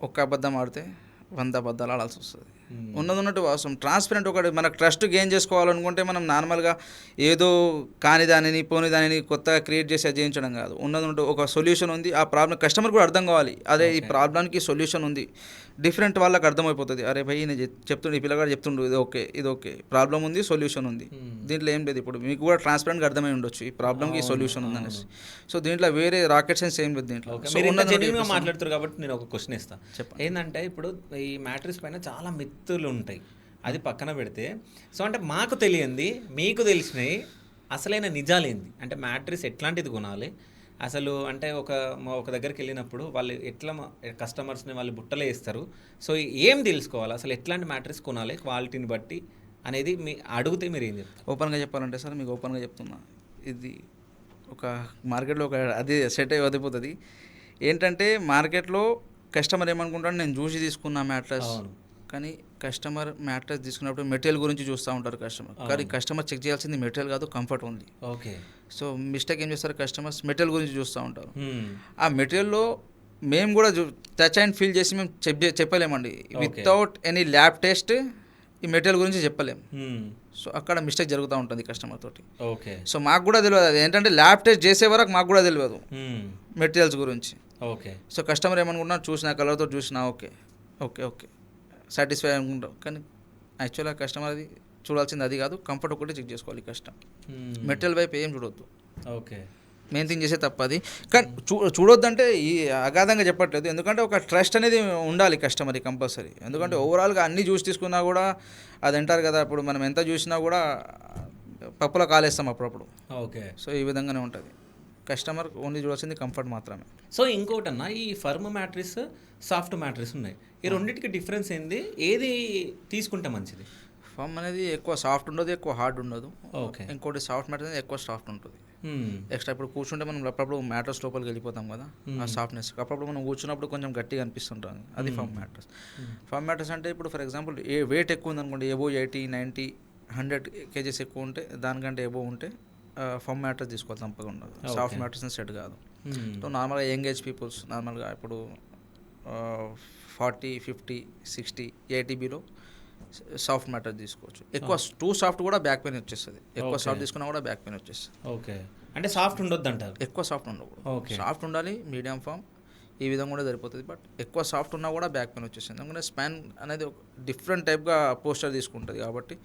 [SPEAKER 2] ఒక్క అబద్ధం ఆడితే 100 అబద్ధాలు ఆడాల్సి వస్తుంది. ఉన్నట్టు వాస్తవం ట్రాన్స్పరెంట్. ఒకటి మనకు ట్రస్ట్ గెయిన్ చేసుకోవాలనుకుంటే మనం నార్మల్గా ఏదో కాని దానిని పోని దానిని కొత్తగా క్రియేట్ చేసి అది చేయించడం కాదు. ఉన్నట్టు ఒక సొల్యూషన్ ఉంది, ఆ ప్రాబ్లం కస్టమర్ కూడా అర్థం కావాలి, అదే ఈ ప్రాబ్లంకి సొల్యూషన్ ఉంది. డిఫరెంట్ వాళ్ళకి అర్థమైపోతుంది, అరే భయ్ నేను చెప్తుండే, ఈ పిల్లగాడు చెప్తుండు ఇది ఓకే ప్రాబ్లం ఉంది, సొల్యూషన్ ఉంది, దీంట్లో ఏం లేదు. ఇప్పుడు మీకు కూడా ట్రాన్స్పరెంట్గా అర్థమై ఉండొచ్చు ఈ ప్రాబ్లంకి సొల్యూషన్ ఉంది అనేసి. సో దీంట్లో వేరే రాకెట్ సైన్స్ ఏం లేదు దీంట్లో.
[SPEAKER 1] జెన్యున్గా మాట్లాడుతారు కాబట్టి నేను ఒక క్వశ్చన్ ఇస్తాను. ఏంటంటే ఇప్పుడు ఈ మ్యాట్రిక్స్ పైన చాలా మిత్తులు ఉంటాయి, అది పక్కన పెడితే సో అంటే మాకు తెలియంది మీకు తెలిసినవి అసలైన నిజాలేంది? అంటే మ్యాట్రిక్స్ ఎట్లాంటిది కొనాలి అసలు? అంటే ఒక దగ్గరికి వెళ్ళినప్పుడు వాళ్ళు ఎట్లా కస్టమర్స్ని వాళ్ళు బుట్టలే ఇస్తారు. సో ఏం తెలుసుకోవాలి అసలు, ఎట్లాంటి మ్యాట్రిక్స్ కొనాలి క్వాలిటీని బట్టి అనేది అడిగితే మీరు ఏం చెప్తారు?
[SPEAKER 2] ఓపెన్గా చెప్పాలంటే సార్ మీకు ఓపెన్గా చెప్తున్నా, ఇది ఒక మార్కెట్లో ఒక అది సెట్ అయ్యి వదిలిపోతుంది. ఏంటంటే మార్కెట్లో కస్టమర్ ఏమనుకుంటాడు, నేను చూసి తీసుకున్న మ్యాట్రస్, కానీ కస్టమర్ మ్యాట్రస్ తీసుకున్నప్పుడు మెటీరియల్ గురించి చూస్తూ ఉంటారు కస్టమర్. కానీ కస్టమర్ చెక్ చేయాల్సింది మెటీరియల్ కాదు, కంఫర్ట్ ఉంది.
[SPEAKER 1] ఓకే.
[SPEAKER 2] సో మిస్టేక్ ఏం చేస్తారు, కస్టమర్స్ మెటీరియల్ గురించి చూస్తూ ఉంటారు. ఆ మెటీరియల్లో మేము కూడా టచ్ అండ్ ఫీల్ చేసి మేము చెప్పలేమండి. వితౌట్ ఎనీ ల్యాబ్ టెస్ట్ ఈ మెటీరియల్ గురించి చెప్పలేము. సో అక్కడ మిస్టేక్ జరుగుతూ ఉంటుంది కస్టమర్ తోటి.
[SPEAKER 1] ఓకే.
[SPEAKER 2] సో మాకు కూడా తెలియదు, అది ఏంటంటే ల్యాబ్ టెస్ట్ చేసే వరకు మాకు కూడా తెలియదు మెటీరియల్స్ గురించి.
[SPEAKER 1] ఓకే.
[SPEAKER 2] సో కస్టమర్ ఏమనుకుంటున్నా, చూసిన కలర్తో చూసినా ఓకే సాటిస్ఫై అనుకుంటాం, కానీ యాక్చువల్గా కస్టమర్ అది చూడాల్సింది అది కాదు, కంఫర్ట్ ఒకటి చెక్ చేసుకోవాలి కస్టమర్. మెటీరియల్ వైపు ఏం చూడొద్దు.
[SPEAKER 1] ఓకే.
[SPEAKER 2] మెయిన్ థింగ్ చేసే తప్పది. కానీ చూడొద్దంటే ఈ అగాధంగా చెప్పట్లేదు, ఎందుకంటే ఒక ట్రస్ట్ అనేది ఉండాలి కస్టమర్ కంపల్సరీ. ఎందుకంటే ఓవరాల్గా అన్నీ చూసి తీసుకున్నా కూడా అది అంటారు కదా, ఇప్పుడు మనం ఎంత చూసినా కూడా పప్పులో కాలేస్తాం అప్పుడప్పుడు.
[SPEAKER 1] ఓకే.
[SPEAKER 2] సో ఈ విధంగానే ఉంటుంది. కస్టమర్ ఓన్లీ చూడాల్సింది కంఫర్ట్ మాత్రమే.
[SPEAKER 1] సో ఇంకోటన్నా, ఈ ఫర్మ్ మ్యాట్రిక్స్ సాఫ్ట్ మ్యాట్రిక్స్ ఉన్నాయి, ఈ రెండింటికి డిఫరెన్స్ ఏంది? ఏది తీసుకుంటే మంచిది?
[SPEAKER 2] ఫర్మ్ అనేది ఎక్కువ సాఫ్ట్ ఉండదు, ఎక్కువ హార్డ్ ఉండదు.
[SPEAKER 1] ఓకే.
[SPEAKER 2] ఇంకోటి సాఫ్ట్ మ్యాట్రిక్స్ అనేది ఎక్కువ సాఫ్ట్ ఉంటుంది. ఎక్స్ట్రా ఇప్పుడు కూర్చుంటే మనం అప్పుడప్పుడు మ్యాట్రస్ లోపలికి వెళ్ళిపోతాం కదా, ఆ సాఫ్ట్నెస్ అప్పుడప్పుడు మనం కూర్చున్నప్పుడు కొంచెం గట్టిగా అనిపిస్తుంటుంది, అది ఫర్మ్ మ్యాట్రస్. ఫర్మ్ మ్యాట్రస్ అంటే ఇప్పుడు ఫర్ ఎగ్జాంపుల్ వెయిట్ ఎక్కువ ఉంది అనుకోండి, ఎబో 80, 90, 100 kgs ఎక్కువ ఉంటే, దానికంటే ఎబో ఉంటే ఫర్మ్ మ్యాట్రస్ తీసుకోవాలి తప్పకుండా. సాఫ్ట్ మ్యాట్రస్ సెట్ కాదు. సో నార్మల్గా యంగ్ ఏజ్ పీపుల్స్ నార్మల్గా ఇప్పుడు 40, 50, 60, 80 సాఫ్ట్ మ్యాటర్ తీసుకోవచ్చు. ఎక్కువ టూ సాఫ్ట్ కూడా బ్యాక్ పెయిన్ వచ్చేస్తుంది, ఎక్కువ సాఫ్ట్ తీసుకున్నా కూడా బ్యాక్ పెయిన్ వచ్చేస్తుంది.
[SPEAKER 1] ఓకే. అంటే సాఫ్ట్ ఉండొద్దు అంటారు?
[SPEAKER 2] ఎక్కువ సాఫ్ట్ ఉండకూడదు.
[SPEAKER 1] ఓకే.
[SPEAKER 2] సాఫ్ట్ ఉండాలి, మీడియం ఫామ్ ఈ విధంగా కూడా సరిపోతుంది. బట్ ఎక్కువ సాఫ్ట్ ఉన్నా కూడా బ్యాక్ పెయిన్ వచ్చేస్తుంది, ఎందుకంటే స్పాన్ అనేది ఒక డిఫరెంట్ టైప్గా పోస్టర్ తీసుకుంటుంది కాబట్టి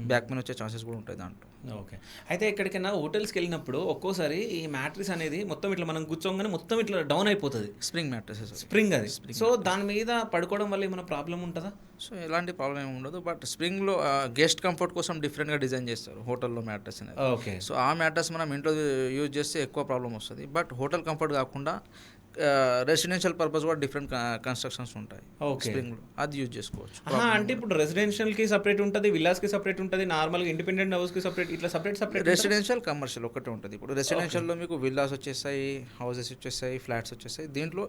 [SPEAKER 2] బ్యాక్ పెయిన్ వచ్చే ఛాన్సెస్ కూడా ఉంటాయి దాంట్లో.
[SPEAKER 1] ఓకే. అయితే ఎక్కడికైనా హోటల్స్కి వెళ్ళినప్పుడు ఒక్కోసారి ఈ మ్యాట్రిక్స్ అనేది మొత్తం ఇట్లా మనం కూర్చోగానే మొత్తం ఇట్లా డౌన్ అయిపోతుంది.
[SPEAKER 2] స్ప్రింగ్ మ్యాట్రిక్స్,
[SPEAKER 1] స్ప్రింగ్ అది. సో దాని మీద పడుకోవడం వల్ల ఏమైనా ప్రాబ్లం ఉంటుందా?
[SPEAKER 2] సో ఎలాంటి ప్రాబ్లం ఏమి ఉండదు. బట్ స్ప్రింగ్లో గెస్ట్ కంఫర్ట్ కోసం డిఫరెంట్గా డిజైన్ చేస్తారు హోటల్లో మ్యాట్రెస్ అనేది.
[SPEAKER 1] ఓకే.
[SPEAKER 2] సో ఆ మ్యాట్రెస్ మనం ఇంట్లో యూజ్ చేస్తే ఎక్కువ ప్రాబ్లం వస్తుంది. బట్ హోటల్ కంఫర్ట్ కాకుండా రెసిడెన్షియల్ పర్పస్ కూడా డిఫరెంట్ కన్స్ట్రక్షన్స్ ఉంటాయి స్ప్రింగ్లో, అది యూజ్ చేసుకోవచ్చు.
[SPEAKER 1] అంటే ఇప్పుడు రెసిడెన్షియల్కి సపరేట్ ఉంటుంది, విల్లాస్కి సపరేట్ ఉంటుంది, నార్మల్గా ఇండిపెండెంట్ హౌస్కి సపరేట్, ఇట్లా సపరేట్
[SPEAKER 2] రెసిడెన్షియల్ కమర్షియల్ ఒకటే ఉంటుంది. ఇప్పుడు రెసిడెన్షియల్లో మీకు విల్లాస్ వచ్చేస్తాయి, హౌసెస్ వచ్చేస్తాయి, ఫ్లాట్స్ వచ్చేస్తాయి. దీంట్లో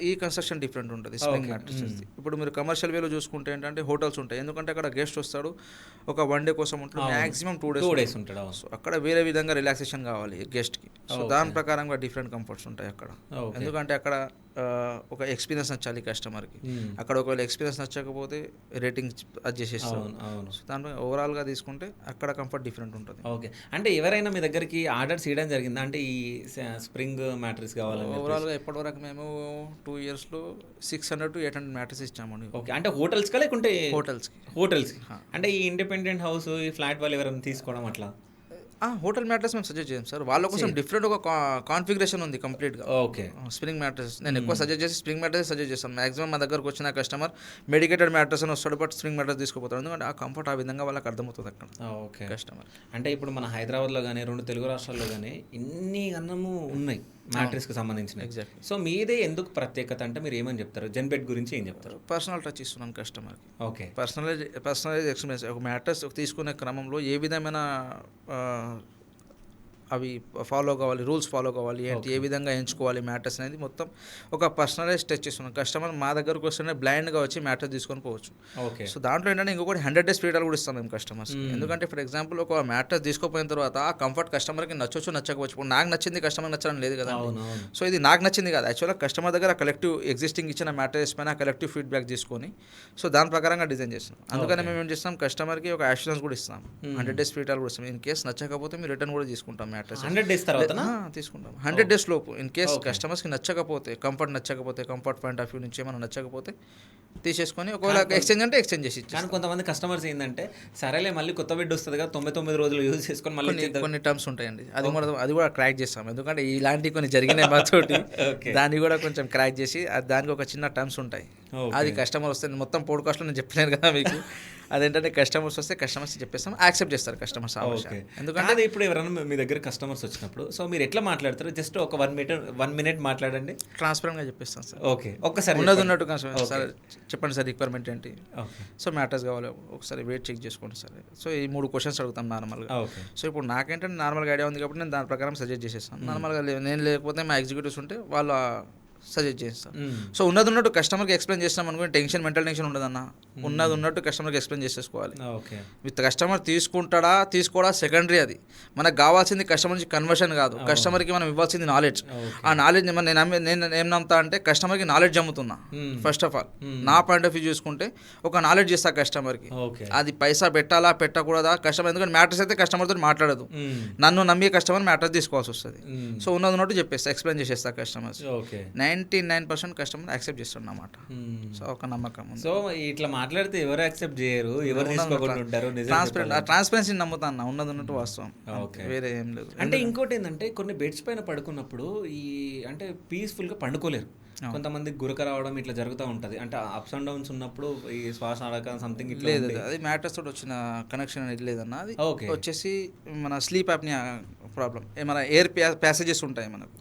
[SPEAKER 2] ఈ కన్స్ట్రక్షన్ డిఫరెంట్ ఉంటుంది స్ప్రింగ్ మ్యాట్రెస్. ఇప్పుడు మీరు కమర్షియల్ వేలో చూసుకుంటే ఏంటంటే హోటల్స్ ఉంటాయి, ఎందుకంటే అక్కడ గెస్ట్ వస్తాడు, ఒక 1 day కోసం ఉంటాడు, మ్యాక్సిమం 2 days ఉంటాడు. సో అక్కడ వేరే విధంగా రిలాక్సేషన్ కావాలి గెస్ట్కి. సో దాని ప్రకారంగా డిఫరెంట్ కంఫర్ట్స్ ఉంటాయి అక్కడ. ఎందుకంటే అక్కడ ఒక ఎక్స్పీరియన్స్ నచ్చాలి కస్టమర్కి. అక్కడ ఒకవేళ ఎక్స్పీరియన్స్ నచ్చకపోతే రేటింగ్ అడ్జస్ట్ చేస్తాం. సో దాంట్లో ఓవరాల్గా తీసుకుంటే అక్కడ కంఫర్ట్ డిఫరెంట్ ఉంటుంది.
[SPEAKER 1] ఓకే. అంటే ఎవరైనా మీ దగ్గరికి ఆర్డర్స్ చేయడం జరిగిందా అంటే ఈ స్ప్రింగ్ మ్యాట్రిక్స్ కావాలని?
[SPEAKER 2] ఓవరాల్గా ఇప్పటివరకు మేము 2 yearsలో 600 to 800 మ్యాట్రిక్స్ ఇచ్చామండి.
[SPEAKER 1] ఓకే. అంటే హోటల్స్కా లేకుంటే
[SPEAKER 2] హోటల్స్కి?
[SPEAKER 1] హోటల్స్కి. అంటే ఈ ఇండిపెండెంట్ హౌస్, ఈ ఫ్లాట్ వాళ్ళు ఎవరైనా తీసుకోవడం అట్లా
[SPEAKER 2] హోటల్ మ్యాట్రెస్ మేము సజెస్ట్ చేయం సార్, వాళ్ళ కోసం డిఫరెంట్ ఒక కాన్ఫిగరేషన్ ఉంది కంప్లీట్గా.
[SPEAKER 1] ఓకే.
[SPEAKER 2] స్ప్రింగ్ మ్యాట్రెస్ నేను ఎక్కువ సజెస్ట్ చేసి స్ప్రింగ్ మ్యాట్రెస్ సజెస్ట్ చేస్తాను. మాక్సిమం మా దగ్గరకు వచ్చిన కస్టమర్ మెడికేటెడ్ మ్యాట్రెస్ అని వస్తాడు, బట్ స్ప్రింగ్ మ్యాట్రెస్ తీసుకుపోతాడు, ఎందుకంటే ఆ కంఫర్ట్ ఆ విధంగా వాళ్ళకి అర్థమవుతుంది అక్కడ
[SPEAKER 1] ఓకే
[SPEAKER 2] కస్టమర్.
[SPEAKER 1] అంటే ఇప్పుడు మన హైదరాబాద్లో కానీ 2 తెలుగు రాష్ట్రాల్లో కానీ ఇన్ని అన్నము ఉన్నాయి మ్యాట్రెస్కి సంబంధించిన.
[SPEAKER 2] ఎగ్జాక్ట్లీ.
[SPEAKER 1] సో మీదే ఎందుకు ప్రత్యేకత అంటే మీరు ఏమని చెప్తారు? జెన్బెడ్ గురించి ఏం చెప్తారు?
[SPEAKER 2] పర్సనల్ టచ్ ఇస్తున్నాను కస్టమర్కి.
[SPEAKER 1] ఓకే.
[SPEAKER 2] Personalise experience. ఒక మ్యాట్రెస్ తీసుకునే క్రమంలో ఏ విధమైన అవి ఫాలో కావాలి, రూల్స్ ఫాలో కావాలి, ఏంటి ఏ విధంగా ఎంచుకోవాలి మ్యాట్రెస్ అనేది మొత్తం ఒక పర్సనలైజ్ టచ్ ఇస్తున్నాం. కస్టమర్ మా దగ్గరకు వస్తేనే బ్లైండ్గా వచ్చి మ్యాట్రెస్ తీసుకొని పోవచ్చు.
[SPEAKER 1] ఓకే.
[SPEAKER 2] సో దాంట్లో ఏంటంటే ఇంకొకటి 100 days ఫ్రీ ట్రయల్ కూడా ఇస్తాం మేము కస్టమర్స్. ఎందుకంటే ఫర్ ఎగ్జాంపుల్ ఒక మ్యాట్రెస్ తీసుకోపోయిన తర్వాత ఆ కంఫర్ట్ కస్టమర్కి నచ్చవచ్చు నచ్చకపోవచ్చు. ఇప్పుడు నాకు నచ్చింది కస్టమర్ నచ్చడం లేదు కదా. సో ఇది నాకు నచ్చింది కాదు, యాక్చువల్గా కస్టమర్ దగ్గర కలెక్టివ్ ఎగ్జిస్టింగ్ ఇచ్చిన మ్యాట్రెస్ పైన కలెక్టివ్ ఫీడ్బ్యాక్ తీసుకొని సో దాని ప్రకారంగా డిజైన్ చేస్తాం. అందుకని మేము ఏం చేస్తాం, కస్టమర్కి ఒక అష్యూరెన్స్ కూడా ఇస్తాం, 100 days ఫ్రీ ట్రయల్ కూడా ఇస్తాం. ఇన్ కేసు నచ్చకపోతే మీరు రిటర్న్ కూడా తీసుకుంటాం మ్యాట్రెస్.
[SPEAKER 1] 100 days
[SPEAKER 2] తీసుకుంటాం 100 days లోపు. ఇన్ కేస్ కస్టమర్స్కి నచ్చకపోతే, కంఫర్ట్ పాయింట్ ఆఫ్ వ్యూ నుంచి ఏమైనా నచ్చకపోతే తీసేసుకొని, ఒకవేళ ఎక్స్చేంజ్ అంటే ఎక్స్చేంజ్ చేసి.
[SPEAKER 1] కానీ కొంతమంది కస్టమర్స్ ఏంటంటే సరేలే మళ్ళీ కొత్త బెడ్ వస్తుంది కదా 99 రోజులు యూజ్ చేసుకొని మళ్ళీ
[SPEAKER 2] కొన్ని టర్మ్స్ ఉంటాయండి, అది కూడా క్రాక్ చేస్తాం. ఎందుకంటే ఇలాంటివి కొన్ని జరిగినాయి మాతోటి, దాన్ని కూడా కొంచెం క్రాక్ చేసి దానికి ఒక చిన్న టర్మ్స్ ఉంటాయి. అది కస్టమర్ వస్తే మొత్తం పోడ్కాస్ట్లో నేను చెప్పలేను కదా మీకు. అదేంటంటే కస్టమర్స్ వస్తే కస్టమర్స్ చెప్పేస్తాం, యాక్సెప్ట్ చేస్తారు కస్టమర్స్.
[SPEAKER 1] ఎందుకంటే ఇప్పుడు ఎవరైనా మీ దగ్గర కస్టమర్స్ వచ్చినప్పుడు సో మీరు ఎట్లా మాట్లాడతారు? జస్ట్ ఒక 1 minute మాట్లాడండి,
[SPEAKER 2] ట్రాన్స్పరెంట్గా చెప్పేస్తాం సార్.
[SPEAKER 1] ఓకే. ఒక్కసారి
[SPEAKER 2] ఉన్నట్టు సార్ చెప్పండి సార్ రిక్వైర్మెంట్ ఏంటి, సో మ్యాటర్స్ కావాలి, ఒకసారి వెయిట్ చెక్ చేసుకోండి సార్. సో ఈ 3 questions అడుగుతాం నార్మల్గా. సో ఇప్పుడు నాకేంటంటే నార్మల్గా ఐడియా ఉంది కాబట్టి నేను దాని ప్రకారం సజెస్ట్ చేసేస్తాను. నార్మల్గా నేను లేకపోతే మా ఎగ్జిక్యూటివ్స్ ఉంటే వాళ్ళ సజెస్ట్ చేస్తాం. సో ఉన్నట్టు కస్టమర్కి ఎక్స్ప్లెయిన్ చేస్తాం అనుకోండి, మెంటల్ టెన్షన్ ఉండదన్న. ఉన్నట్టు కస్టమర్కి ఎక్స్ప్లెయిన్ చేసేసుకోవాలి. విత్ కస్టమర్ తీసుకోడా సెకండరీ. అది మనకు కావాల్సింది కస్టమర్ నుంచి కన్వర్షన్ కాదు, కస్టమర్కి మనం ఇవ్వాల్సింది నాలెడ్జ్. ఆ నాలెడ్జ్ నేను ఏం నమ్ముతా అంటే కస్టమర్కి నాలెడ్జ్ అమ్ముతున్నా. ఫస్ట్ ఆఫ్ ఆల్ నా పాయింట్ ఆఫ్ వ్యూ చూసుకుంటే ఒక నాలెడ్జ్ ఇస్తా కస్టమర్కి. అది పైసా పెట్టాలా పెట్టకూడదా కస్టమర్, ఎందుకంటే మ్యాటర్స్ అయితే కస్టమర్తో మాట్లాడదు, నన్ను నమ్మి కస్టమర్ మ్యాటర్స్ తీసుకోవాల్సి వస్తుంది. సో ఉన్నట్టు చెప్పేస్తా, ఎక్స్ప్లెయిన్ చేసేస్తా కస్టమర్స్. 99% కస్టమర్ యాక్సెప్ట్ చేస్తాడు అన్నమాట. సో ఒక నమ్మకం.
[SPEAKER 1] సో ఇట్లా మాట్లాడితే ఎవరు యాక్సెప్ట్ చేయరు, ఎవరు తీసుకోకుండా ఉంటారు.
[SPEAKER 2] ట్రాన్స్పరెన్సీ నమ్ముతా అన్న, ఉన్నట్టు వాస్తవం, వేరే ఏం లేదు.
[SPEAKER 1] అంటే ఇంకోటి ఏంటంటే కొన్ని బెడ్స్ పైన పడుకున్నప్పుడు ఈ అంటే పీస్ఫుల్గా పండుకోలేరు. కొంతమంది గురక రావడం ఇట్లా జరుగుతూ ఉంటుంది. అంటే అప్స్ అండ్ డౌన్స్ ఉన్నప్పుడు ఈ శ్వాస ఆడక సంథింగ్ ఇట్లా
[SPEAKER 2] లేదు. అది మ్యాటర్స్ తోటి వచ్చిన కనెక్షన్ అనేది లేదన్న. అది వచ్చేసి మన స్లీప్ ఆప్నియా ప్రాబ్లం. మన ఎయిర్ ప్యాసేజెస్ ఉంటాయి మనకు.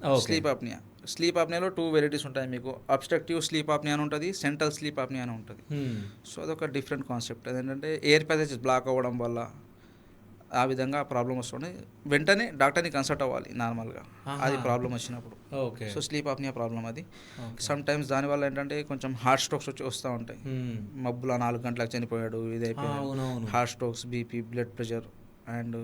[SPEAKER 2] స్లీప్ ఆప్నియాలో 2 varieties ఉంటాయి మీకు. అబ్స్ట్రక్టివ్ స్లీప్ ఆప్నియా అని ఉంటుంది, సెంట్రల్ స్లీప్ ఆప్నియా అని ఉంటుంది. సో అదొక డిఫరెంట్ కాన్సెప్ట్. అదేంటంటే ఎయిర్ ప్యాసేజెస్ బ్లాక్ అవ్వడం వల్ల ఆ విధంగా ప్రాబ్లం వస్తుంది. వెంటనే డాక్టర్ని కన్సల్ట్ అవ్వాలి నార్మల్గా అది ప్రాబ్లం వచ్చినప్పుడు. సో స్లీప్ ఆప్నియా ప్రాబ్లం అది. సమ్ టైమ్స్ దానివల్ల ఏంటంటే కొంచెం హార్ట్ స్ట్రోక్స్ వస్తూ ఉంటాయి. మబ్బులో 4 గంటలకు చనిపోయాడు, ఇదైపోయాడు. Heart strokes, BP, blood pressure and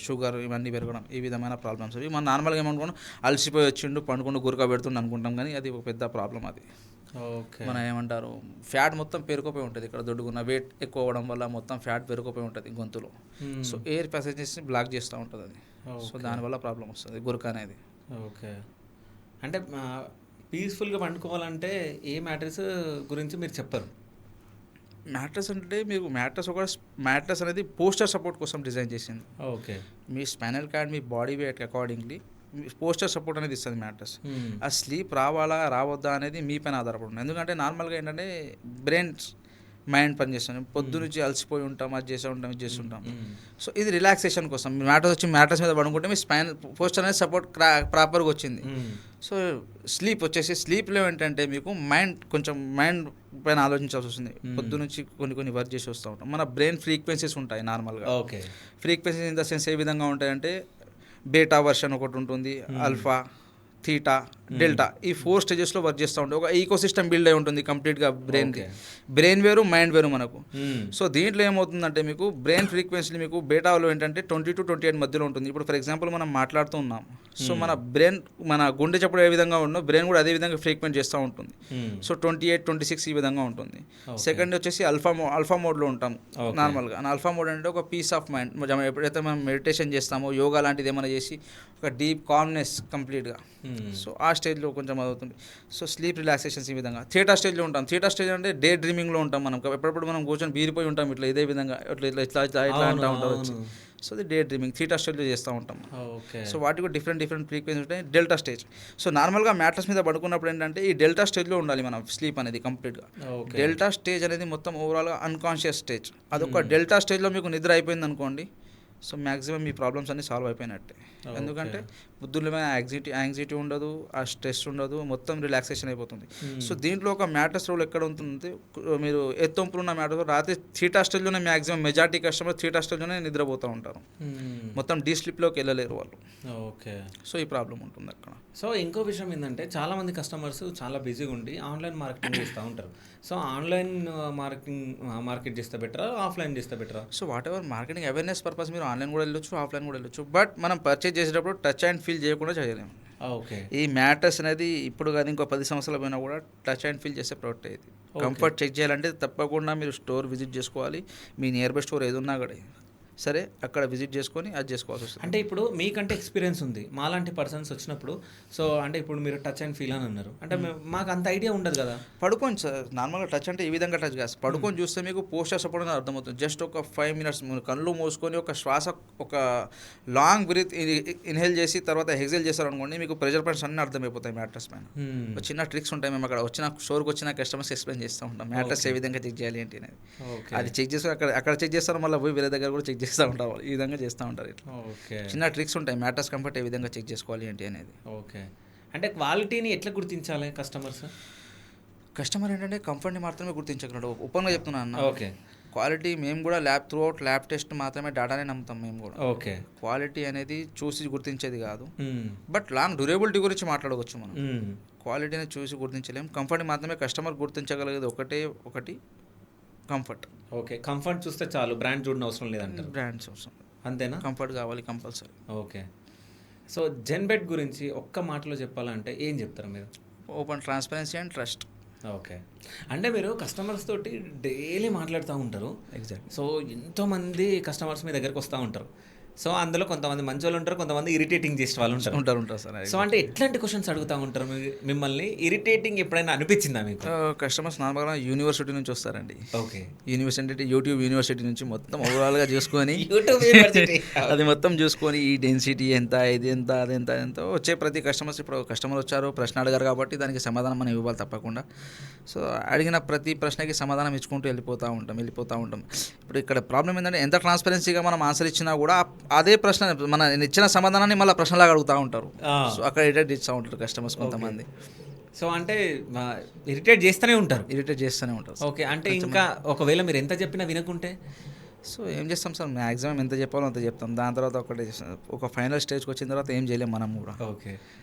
[SPEAKER 2] sugar ఇవన్నీ పెరగడం, ఈ విధమైన ప్రాబ్లమ్స్. ఇవి మనం నార్మల్గా ఏమనుకున్నాం, అలసిపోయి వచ్చిండు పండుకుంటూ గురక పెడుతుండు అనుకుంటాం, కానీ అది ఒక పెద్ద ప్రాబ్లం. అది మనం ఏమంటారు, ఫ్యాట్ మొత్తం పేరుకుపోయి ఉంటుంది ఇక్కడ. దొడ్డుకున్న వెయిట్ ఎక్కువ అవ్వడం వల్ల మొత్తం ఫ్యాట్ పేరుకుపోయి ఉంటుంది గొంతులో. సో ఎయిర్ ప్యాసేజెస్ని బ్లాక్ చేస్తూ ఉంటుంది అది. సో దానివల్ల ప్రాబ్లం వస్తుంది గురక అనేది.
[SPEAKER 1] ఓకే. అంటే పీస్ఫుల్గా పండుకోవాలంటే ఏ మ్యాటర్స్ గురించి మీరు చెప్పరు?
[SPEAKER 2] మ్యాట్రెస్ అంటే మీకు మ్యాట్రెస్ అనేది పోస్టర్ సపోర్ట్ కోసం డిజైన్ చేసింది.
[SPEAKER 1] ఓకే.
[SPEAKER 2] మీ స్పైనల్ కార్డ్, మీ body weight accordingly posture support అనేది ఇస్తుంది మ్యాట్రెస్. ఆ స్లీప్ రావద్దా అనేది మీ పైన ఆధారపడి. ఎందుకంటే నార్మల్గా ఏంటంటే మైండ్ పని చేస్తాం, పొద్దు నుంచి అలసిపోయి ఉంటాం, అది చేస్తుంటాం. సో ఇది రిలాక్సేషన్ కోసం మ్యాట్రెస్ మీద పడుకుంటే మీ పోస్టర్ అనేది సపోర్ట్ ప్రాపర్గా వచ్చింది. సో స్లీప్లో ఏంటంటే మీకు మైండ్ పైన ఆలోచించాల్సి వస్తుంది. పొద్దు నుంచి కొన్ని వర్క్ చేసి వస్తూ ఉంటాం. మన బ్రెయిన్ ఫ్రీక్వెన్సీస్ ఉంటాయి నార్మల్గా. ఫ్రీక్వెన్సీస్ ఇన్ ద సెన్స్ ఏ విధంగా ఉంటాయంటే బీటా వర్షన్ ఒకటి ఉంటుంది, ఆల్ఫా, థీటా, డెల్టా, ఈ 4 stagesలో వర్క్ చేస్తూ ఉంటాయి. ఒక ఈకో సిస్టమ్ బిల్డ్ అయి ఉంటుంది కంప్లీట్గా. బ్రెయిన్ వేరు, మైండ్ వేరు మనకు. సో దీంట్లో ఏమవుతుందంటే మీకు బ్రెయిన్ ఫ్రీక్వెన్సీ మీకు బేటాలో ఏంటంటే 20 to 28 మధ్యలో ఉంటుంది. ఇప్పుడు ఫర్ ఎగ్జాంపుల్ మనం మాట్లాడుతూ ఉన్నాం, సో మన గుండె చప్పుడు ఏ విధంగా ఉన్నో బ్రెయిన్ కూడా అదే విధంగా ఫ్రీక్వెంట్ చేస్తూ ఉంటుంది. సో 28, 26 ఈ విధంగా ఉంటుంది. సెకండ్ వచ్చేసి అల్ఫా మోడ్లో ఉంటాం నార్మల్గా. అల్ఫా మోడ్ అంటే ఒక పీస్ ఆఫ్ మైండ్. ఎప్పుడైతే మనం మెడిటేషన్ చేస్తామో, యోగా లాంటిది ఏమైనా చేసి ఒక డీప్ కామ్నెస్ కంప్లీట్గా, సో ఆ స్టేజ్లో కొంచెం అవుతుంది. సో స్లీప్ రిలాక్సేషన్స్ ఈ విధంగా. థియేటర్ స్టేజ్లో ఉంటాం. థియేటర్ స్టేజ్ అంటే డే డ్రీమింగ్లో ఉంటాం. మనం ఎప్పుడప్పుడు మనం కూర్చొని బీరిపోయి ఉంటాం, ఇట్లా ఇదే విధంగా ఇట్లా అంటూ ఉంటారు వచ్చి. సో అది డే డ్రీమింగ్ థీటా స్టేజ్లో చేస్తూ ఉంటాం.
[SPEAKER 1] ఓకే.
[SPEAKER 2] సో వాటికి డిఫరెంట్ ఫ్రీక్వెన్సీ ఉంటాయి. Delta stage. సో నార్మల్గా మ్యాట్రస్ మీద పడుకున్నప్పుడు ఏంటంటే ఈ డెల్టా స్టేజ్లో ఉండాలి మనం స్లీప్ అనేది కంప్లీట్గా. డెల్టా స్టేజ్ అనేది మొత్తం ఓవరాల్గా అన్కాన్షియస్ స్టేజ్. అదొక డెల్టా స్టేజ్లో మీకు నిద్ర అయిపోయింది అనుకోండి, సో మ్యాక్సిమం మీ ప్రాబ్లమ్స్ అన్నీ సాల్వ్ అయిపోయినట్టే. ఎందుకంటే బుద్ధుల మీద యాంగ్జైటీ ఉండదు, ఆ స్ట్రెస్ ఉండదు, మొత్తం రిలాక్సేషన్ అయిపోతుంది. సో దీంట్లో ఒక మ్యాట్రస్ రోల్ ఎక్కడ ఉంటుంది, మీరు ఎత్తొంపులు ఉన్న మ్యాట్రస్ రాత్రి థీటా స్టేజ్లోనే మ్యాక్సిమం మెజారిటీ కస్టమర్ థీటా స్టేజ్లోనే నిద్రపోతూ ఉంటారు, మొత్తం డీ స్లీప్లోకి వెళ్ళలేరు వాళ్ళు.
[SPEAKER 1] ఓకే.
[SPEAKER 2] సో ఈ ప్రాబ్లం ఉంటుంది అక్కడ.
[SPEAKER 1] సో ఇంకో విషయం ఏంటంటే చాలామంది కస్టమర్స్ చాలా బిజీగా ఉండి ఆన్లైన్ మార్కెటింగ్ చేస్తూ ఉంటారు. సో ఆన్లైన్ మార్కెట్ చేస్తే బెటరా, ఆఫ్లైన్ చేస్తే బెటరా?
[SPEAKER 2] So what ever marketing awareness purpose మీరు ఆన్లైన్ కూడా వెళ్ళొచ్చు, ఆఫ్లైన్ కూడా వెళ్ళొచ్చు. బట్ మనం పర్చేజ్ చేసేటప్పుడు టచ్ అండ్ ఫీల్ చేయకుండా చేయలేము.
[SPEAKER 1] ఓకే.
[SPEAKER 2] ఈ మ్యాటర్స్ అనేది ఇప్పుడు కానీ ఇంకో 10 సంవత్సరాల పోయినా కూడా టచ్ అండ్ ఫీల్ చేసే ప్రోడక్ట్ ఇది. కంఫర్ట్ చెక్ చేయాలంటే తప్పకుండా మీరు స్టోర్ విజిట్ చేసుకోవాలి. మీ నియర్ బై స్టోర్ ఏది ఉన్నా కూడా సరే అక్కడ విజిట్ చేసుకొని అది చేసుకోవాల్సి వస్తుంది.
[SPEAKER 1] అంటే ఇప్పుడు మీకంటే ఎక్స్పీరియన్స్ ఉంది, మాలాంటి పర్సన్స్ వచ్చినప్పుడు. సో అంటే ఇప్పుడు మీరు టచ్ అండ్ ఫీల్ అని అన్నారు, అంటే మాకు అంత ఐడియా ఉండదు కదా.
[SPEAKER 2] పడుకోండి సార్, నార్మల్గా టచ్ అంటే ఈ విధంగా టచ్ కాదు. పడుకొని చూస్తే మీకు పోస్టర్స్ అప్పుడు అర్థమవుతుంది. జస్ట్ ఒక 5 minutes కళ్ళు మూసుకొని ఒక శ్వాస ఒక లాంగ్ బ్రీత్ ఇన్హేల్ చేసి తర్వాత ఎక్సేల్ చేస్తారనుకోండి, మీకు ప్రెషర్ పాయింట్స్ అన్నీ అర్థమైపోతాయి మ్యాట్రస్ పైన. ఒక చిన్న ట్రిక్స్ ఉంటాయి, మేము అక్కడ స్టోర్కి వచ్చిన కస్టమర్స్ ఎక్స్ప్లెయిన్ చేస్తూ ఉంటాం మ్యాట్రస్ ఏ విధంగా చెక్ చేయాలి ఏంటి అనేది. అది చెక్ చేసి అక్కడ చెక్ చేస్తారు, మళ్ళీ పోయి వేరే దగ్గర కూడా చెక్ చేస్తూ ఉంటారు. ఈ విధంగా చేస్తూ ఉంటారు. ఇట్లా చిన్న ట్రిక్స్ ఉంటాయి మ్యాట్రస్ కంఫర్ట్ ఏ విధంగా చెక్ చేసుకోవాలి ఏంటి అనేది.
[SPEAKER 1] ఓకే. అంటే క్వాలిటీని ఎట్లా గుర్తించాలి కస్టమర్
[SPEAKER 2] ఏంటంటే కంఫర్ట్ని మాత్రమే గుర్తించగలడు. ఓపెన్గా చెప్తున్నాను అన్న.
[SPEAKER 1] ఓకే.
[SPEAKER 2] క్వాలిటీ మేము కూడా ల్యాబ్ టెస్ట్ మాత్రమే డేటానే నమ్ముతాం మేము కూడా.
[SPEAKER 1] ఓకే.
[SPEAKER 2] క్వాలిటీ అనేది చూసి గుర్తించేది కాదు, బట్ లాంగ్ డ్యూరబిలిటీ గురించి మాట్లాడవచ్చు మనం. క్వాలిటీని చూసి గుర్తించలేం, కంఫర్ట్ని మాత్రమే కస్టమర్ గుర్తించగలిగేది ఒకటి కంఫర్ట్.
[SPEAKER 1] ఓకే. కంఫర్ట్ చూస్తే చాలు, బ్రాండ్ చూడని అవసరం లేదంటారు.
[SPEAKER 2] బ్రాండ్స్ అవసరం
[SPEAKER 1] అంతేనా?
[SPEAKER 2] కంఫర్ట్ కావాలి కంపల్సరీ.
[SPEAKER 1] ఓకే. సో జెన్బెట్ గురించి ఒక్క మాటలో చెప్పాలంటే ఏం చెప్తారు మీరు?
[SPEAKER 2] Open, transparency and trust.
[SPEAKER 1] Okay. అంటే మీరు కస్టమర్స్ తోటి డైలీ మాట్లాడుతూ ఉంటారు.
[SPEAKER 2] ఎగ్జాక్ట్.
[SPEAKER 1] సో ఎంతోమంది కస్టమర్స్ మీ దగ్గరికి వస్తూ ఉంటారు. సో అందులో కొంతమంది మంచి వాళ్ళు ఉంటారు, కొంతమంది ఇరిటేటింగ్ చేసే వాళ్ళు ఉంటారు
[SPEAKER 2] సార్.
[SPEAKER 1] సో అంటే ఎట్లాంటి క్వశ్చన్స్ అడుగుతూ ఉంటారు మిమ్మల్ని? ఇరిటేటింగ్ ఎప్పుడైనా అనిపించిందా మీకు?
[SPEAKER 2] కస్టమర్స్ నార్మల్గా యూనివర్సిటీ నుంచి వస్తారండి.
[SPEAKER 1] ఓకే.
[SPEAKER 2] యూట్యూబ్ యూనివర్సిటీ నుంచి మొత్తం ఓవరాల్గా చూసుకొని అది మొత్తం చూసుకొని ఈ డెన్సిటీ ఎంత, ఇది ఎంత, అది ఎంత వచ్చే ప్రతి కస్టమర్స్, ఇప్పుడు కస్టమర్ వచ్చారు ప్రశ్న అడిగారు కాబట్టి దానికి సమాధానం మనం ఇవ్వాలి తప్పకుండా. సో అడిగిన ప్రతి ప్రశ్నకి సమాధానం ఇచ్చుకుంటూ వెళ్ళిపోతూ ఉంటాం. ఇప్పుడు ఇక్కడ ప్రాబ్లం ఏంటంటే ఎంత ట్రాన్స్పరెన్సీగా మనం ఆన్సర్ ఇచ్చినా కూడా అదే ప్రశ్న మన ఇచ్చిన సమాధానాన్ని మళ్ళీ ప్రశ్నలాగా అడుగుతూ ఉంటారు. సో అక్కడ ఇరిటేట్ చేస్తూ ఉంటారు కస్టమర్స్ కొంతమంది.
[SPEAKER 1] సో అంటే ఇరిటేట్ చేస్తూనే ఉంటారు. ఓకే. అంటే ఇంకా ఒకవేళ మీరు ఎంత చెప్పినా వినకుంటే
[SPEAKER 2] సో ఏం చేస్తాం సార్, మ్యాక్సిమం ఎంత చెప్పాలో అంత చెప్తాం. దాని తర్వాత ఒక ఫైనల్ స్టేజ్కి వచ్చిన తర్వాత ఏం చేయలేం మనం కూడా.
[SPEAKER 1] ఓకే.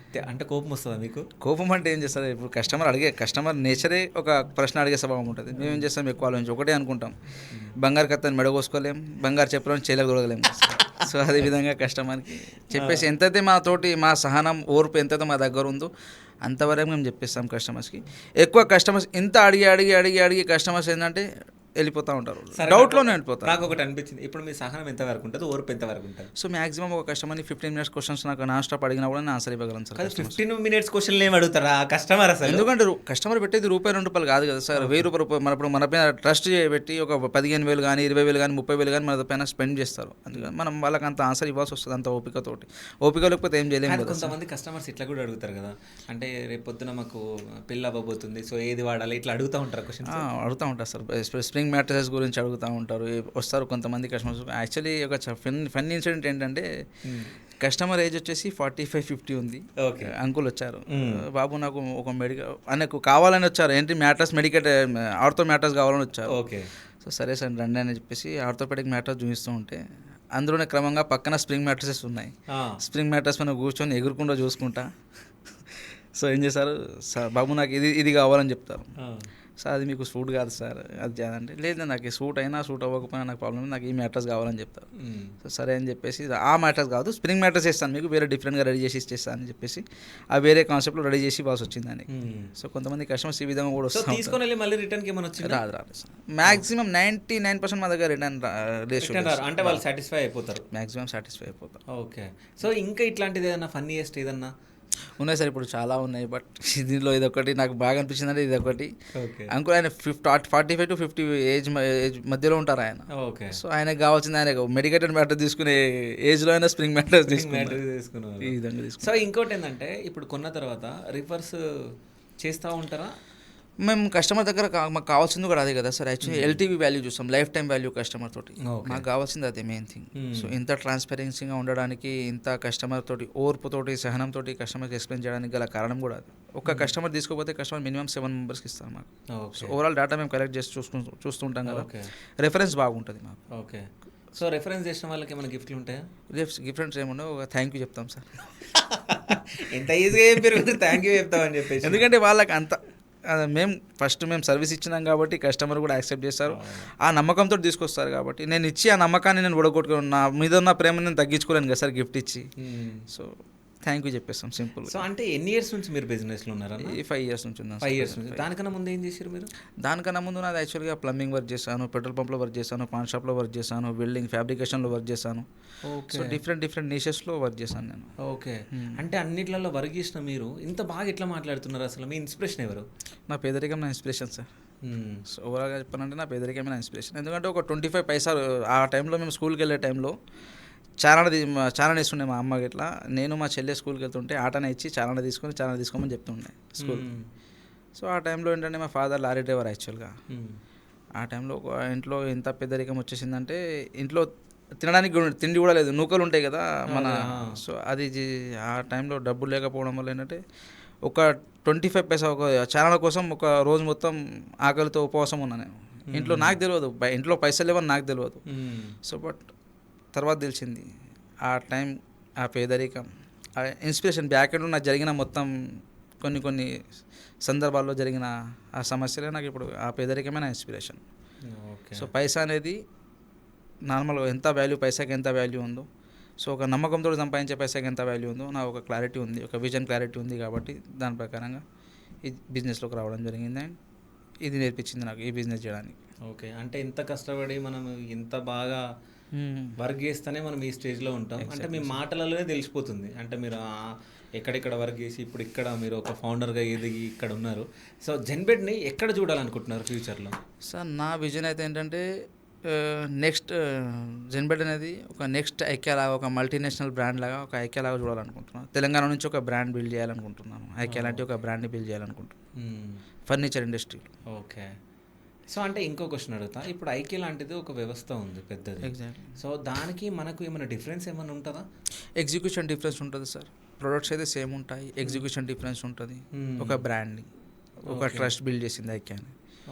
[SPEAKER 1] అంటే కోపం వస్తుందా మీకు?
[SPEAKER 2] కోపం అంటే ఏం చేస్తారు, ఇప్పుడు కస్టమర్ నేచరే ఒక ప్రశ్న అడిగే స్వభావం ఉంటుంది. మేము ఏం చేస్తాం, ఎక్కువ ఆలోచించి ఒకటే అనుకుంటాం, బంగారు కత్తని మెడగోసుకోలేం, బంగారు చెప్పలేం, చేయలేక దొరకలేం. సో అదే విధంగా కస్టమర్కి చెప్పేసి ఎంతైతే మా సహనం ఓర్పు ఎంతైతే మా దగ్గర ఉందో అంతవరకు మేము చెప్పేస్తాం కస్టమర్స్కి. ఎక్కువ కస్టమర్స్ ఇంత అడిగి కస్టమర్స్ ఏంటంటే వెళ్ళిపోతూ ఉంటారు, డౌట్లోనే వెళ్ళిపోతారు.
[SPEAKER 1] నాకు ఒకటి అనిపించింది, ఇప్పుడు మీ సహనం ఎంత వరకు ఉంటుంది, ఓర్పు ఎంత వరకు ఉంటుంది?
[SPEAKER 2] సో మాక్సిమం ఒక కస్టమర్ని 15 minutes క్వశ్చన్స్ నాకు నాన్ స్టాప్ అడిగినా కూడా నేను ఆన్సర్ ఇవ్వగలను సార్.
[SPEAKER 1] 15 minutes క్వశ్చన్లు ఏమి అడుగుతారా కస్టమర్ అసలు?
[SPEAKER 2] ఎందుకంటే కస్టమర్ పెట్టేది ₹2 కాదు కదా సార్, ₹1000 మన పైన ట్రస్ట్ పెట్టి ఒక 15,000 కానీ 20,000 కానీ 30,000 కానీ మన పైన స్పెండ్ చేస్తారు. అందుకని మనం వాళ్ళకి అంత ఆన్సర్ ఇవ్వాల్సి వస్తుంది, అంత ఓపిక లేకపోతే ఏం చేయలేము.
[SPEAKER 1] కొంతమంది కస్టమర్స్ ఇట్లా కూడా అడుగుతారు కదా, అంటే రేపు పొద్దున మాకు పిల్ల అవ్వబోతుంది, సో ఏది వాడాలి, ఇట్లా అడుగుతూ ఉంటారు క్వశ్చన్.
[SPEAKER 2] అడుగుతూ ఉంటారు సార్, స్ప్రింగ్ మ్యాట్రసెస్ గురించి అడుగుతూ ఉంటారు. వస్తారు కొంతమంది కస్టమర్స్. యాక్చువల్లీ ఒక ఫన్ ఇన్సిడెంట్ ఏంటంటే, కస్టమర్ ఏజ్ వచ్చేసి 45-50 ఉంది. అంకుల్ వచ్చారు, బాబు నాకు ఒక ఆయనకు కావాలని వచ్చారు, ఏంటి మ్యాట్రస్ ఆర్థో మ్యాట్రస్ కావాలని వచ్చారు.
[SPEAKER 1] ఓకే.
[SPEAKER 2] సో సరే సార్ రండి అని చెప్పేసి ఆర్థోపెడిక్ మ్యాట్రస్ చూపిస్తూ ఉంటే అందులోనే క్రమంగా పక్కన స్ప్రింగ్ మ్యాట్రసెస్ ఉన్నాయి. స్ప్రింగ్ మ్యాట్రస్ పైన కూర్చొని ఎగురుకుండా చూసుకుంటా. సో ఏం చేశారు, సార్ బాబు నాకు ఇది కావాలని చెప్తారు. సార్ అది మీకు సూట్ కాదు సార్, అది చేయాలంటే లేదు నాకు సూట్ అయినా సూట్ అవ్వకపోయినా నాకు ప్రాబ్లం, నాకు ఈ మ్యాట్రస్ కావాలని చెప్తారు. సో సరే అని చెప్పేసి ఆ మ్యాట్రస్ కాదు స్ప్రింగ్ మ్యాట్రస్ ఇస్తాను మీకు, వేరే డిఫరెంట్గా రెడీ చేసి ఇచ్చేస్తాను అని చెప్పేసి ఆ వేరే కాన్సెప్ట్లో రెడీ చేసి ఇవ్వాల్సి వచ్చిందని. సో కొంతమంది కస్టమర్స్ ఈ విధంగా కూడా వస్తారు.
[SPEAKER 1] మళ్ళీ రిటర్న్కి ఏమైనా వచ్చింది?
[SPEAKER 2] రాదు సార్. మ్యాక్సిమం 99% మా దగ్గర రిటర్న్
[SPEAKER 1] అంటే వాళ్ళు సాటిస్ఫై అయిపోతారు,
[SPEAKER 2] మ్యాక్సిమం సాటిస్ఫై అయిపోతారు.
[SPEAKER 1] ఓకే. సో ఇంకా ఇట్లాంటిది ఏదన్నా ఫన్నీయెస్ట్ ఏదన్నా
[SPEAKER 2] ఉన్నాయి సార్, ఇప్పుడు చాలా ఉన్నాయి. బట్ దీనిలో ఇదొకటి నాకు బాగా అనిపించింది అంటే ఇదొకటి.
[SPEAKER 1] ఓకే.
[SPEAKER 2] అంకుల్ ఆయన 45 to 50 ఏజ్ మధ్యలో ఉంటారు ఆయన.
[SPEAKER 1] ఓకే.
[SPEAKER 2] సో ఆయనకు కావాల్సింది ఆయన మెడికేటెడ్ మ్యాటర్ తీసుకునే ఏజ్లో అయినా స్ప్రింగ్ మ్యాటర్స్ తీసుకున్నారు.
[SPEAKER 1] తీసుకున్నారు.
[SPEAKER 2] ఈ విధంగా తీసుకున్నారు.
[SPEAKER 1] సో ఇంకోటి ఏంటంటే ఇప్పుడు కొన్న తర్వాత రివర్స్ చేస్తూ ఉంటారా?
[SPEAKER 2] మేము కస్టమర్ దగ్గర మాకు కావాల్సింది కూడా అదే కదా సార్. యాక్చువల్లీ ఎల్టీవీ వాల్యూ చూస్తాం, లైఫ్ టైం వాల్యూ కస్టమర్ తోటి. మాకు కావాల్సింది అదే మెయిన్ థింగ్. సో ఇంత ట్రాన్స్పరెన్సీగా ఉండడానికి, ఇంత కస్టమర్ తోటి ఓర్పుతోటి సహనంతోటి కస్టమర్కి ఎక్స్ప్లెయిన్ చేయడానికి గల కారణం కూడా అది. ఒక కస్టమర్ తీసుకోకపోతే కస్టమర్ మినిమం 7 మెంబర్స్కి ఇస్తాం మాకు. సో ఓవరాల్ డేటా మేము కలెక్ట్ చేసి చూస్తుంటాం కదా, రెఫరెన్స్ బాగుంటుంది మాకు.
[SPEAKER 1] ఓకే. సో రెఫరెన్స్ చేసిన వాళ్ళకి ఏమైనా గిఫ్ట్లు ఉంటాయా?
[SPEAKER 2] గిఫ్ట్స్ ఏముండవు, ఒక థ్యాంక్ యూ చెప్తాం సార్.
[SPEAKER 1] ఎంత ఈజీగా చెప్పారు థ్యాంక్ యూ చెప్తామని చెప్పేసి.
[SPEAKER 2] ఎందుకంటే వాళ్ళకి అంత మేము సర్వీస్ ఇచ్చినాం కాబట్టి కస్టమర్ కూడా యాక్సెప్ట్ చేస్తారు. ఆ నమ్మకంతో తీసుకొస్తారు కాబట్టి నేను ఇచ్చి ఆ నమ్మకాన్ని నేను ఉడగొట్టుకుని నా మీద ఉన్న ప్రేమను నేను తగ్గించుకోలేను కదా సార్ గిఫ్ట్ ఇచ్చి. సో థ్యాంక్ యూ చెప్పేస్తాం సింపుల్.
[SPEAKER 1] సో అంటే ఎన్ని ఇయర్స్ నుంచి మీరు బిజినెస్లో ఉన్నారా?
[SPEAKER 2] 5 years నుంచి ఉన్నాను.
[SPEAKER 1] 5 years నుంచి. దానికన్నా ముందు ఏం చేశారు మీరు?
[SPEAKER 2] దానికన్నా ముందు నాది యాక్చువల్గా ప్లంబింగ్ వర్క్ చేశాను, పెట్రోల్ పంప్లో వర్క్ చేశాను, పాన్ షాప్లో వర్క్ చేశాను, వెల్డింగ్ ఫ్యాబ్రికేషన్లో వర్క్ చేశాను. సో డిఫరెంట్ నీషెస్లో వర్క్ చేశాను నేను.
[SPEAKER 1] ఓకే. అంటే అన్నిట్లలో వర్క్ చేసిన మీరు ఇంత బాగా ఎట్లా మాట్లాడుతున్నారు? అసలు మీ ఇన్స్పిరేషన్ ఎవరు?
[SPEAKER 2] నా పేదరికం నా ఇన్స్పిరేషన్ సార్. సో ఓవరాల్గా చెప్పాలంటే నా పేదరికమే నా ఇన్స్పిరేషన్. ఎందుకంటే ఒక 25 పైసలు ఆ టైంలో మేము స్కూల్కి వెళ్ళే టైంలో చాలా ఇస్తుండే మా అమ్మకి. ఇట్లా నేను మా చెల్లె స్కూల్కి వెళ్తుంటే ఆటనే ఇచ్చి చాలా తీసుకోమని చెప్తుండే స్కూల్. సో ఆ టైంలో ఏంటంటే మా ఫాదర్ లారీ డ్రైవర్ యాక్చువల్గా. ఆ టైంలో ఒక ఇంట్లో ఎంత పెద్దరికం వచ్చేసిందంటే ఇంట్లో తినడానికి తిండి కూడా లేదు, నూకలు ఉంటాయి కదా మన. సో అది ఆ టైంలో డబ్బులు లేకపోవడం వల్ల ఏంటంటే ఒక 25 పైసా ఒక ఛానల్ కోసం ఒక రోజు మొత్తం ఆకలితో ఉపవాసం ఉన్నా నేను. ఇంట్లో నాకు తెలియదు, ఇంట్లో పైసలు లేవని నాకు తెలియదు. సో బట్ తర్వాత తెలిసింది ఆ టైం, ఆ పేదరికం, ఆ ఇన్స్పిరేషన్ బ్యాక్ ఎండ్లో నాకు జరిగిన మొత్తం కొన్ని సందర్భాల్లో జరిగిన ఆ సమస్యలే నాకు ఇప్పుడు ఆ పేదరికమే నా ఇన్స్పిరేషన్. సో పైసా అనేది నార్మల్గా ఎంత వాల్యూ, పైసాకి ఎంత వాల్యూ ఉందో, సో ఒక నమ్మకంతో సంపాదించే పైసాకి ఎంత వాల్యూ ఉందో నా ఒక క్లారిటీ ఉంది, ఒక విజన్ క్లారిటీ ఉంది. కాబట్టి దాని ప్రకారంగా ఈ బిజినెస్లోకి రావడం జరిగింది. అండ్ ఇది నేర్పించింది నాకు ఈ బిజినెస్ చేయడానికి.
[SPEAKER 1] ఓకే. అంటే ఎంత కష్టపడి మనం ఎంత బాగా వర్క్ చేస్తేనే మనం ఈ స్టేజ్లో ఉంటాం. అంటే మీ మాటలలోనే తెలిసిపోతుంది. అంటే మీరు ఎక్కడెక్కడ వర్క్ చేసి ఇప్పుడు ఇక్కడ మీరు ఒక ఫౌండర్గా ఎదిగి ఇక్కడ ఉన్నారు. సో జెన్బెడ్ని ఎక్కడ చూడాలనుకుంటున్నారు ఫ్యూచర్లో?
[SPEAKER 2] సార్ నా విజన్ అయితే ఏంటంటే నెక్స్ట్ జెన్బెడ్ అనేది ఒక నెక్స్ట్ ఐక్యా లాగా, ఒక మల్టీనేషనల్ బ్రాండ్ లాగా, ఒక ఐక్యా లాగా చూడాలనుకుంటున్నాను. తెలంగాణ నుంచి ఒక బ్రాండ్ బిల్డ్ చేయాలనుకుంటున్నాను. ఐక్యా లాంటి ఒక బ్రాండ్ని బిల్డ్ చేయాలనుకుంటున్నాను ఫర్నిచర్ ఇండస్ట్రీ.
[SPEAKER 1] ఓకే. సో అంటే ఇంకో క్వశ్చన్ అడుగుతా. ఇప్పుడు ఐక్యా లాంటిది ఒక వ్యవస్థ ఉంది పెద్దది.
[SPEAKER 2] ఎగ్జాక్ట్లీ.
[SPEAKER 1] సో దానికి మనకు ఏమైనా డిఫరెన్స్ ఏమైనా ఉంటుందా?
[SPEAKER 2] ఎగ్జిక్యూషన్ డిఫరెన్స్ ఉంటుంది సార్. ప్రొడక్ట్స్ అయితే సేమ్ ఉంటాయి, ఎగ్జిక్యూషన్ డిఫరెన్స్ ఉంటుంది. ఒక బ్రాండ్ని, ఒక ట్రస్ట్ బిల్డ్ చేసింది ఐక్యాని.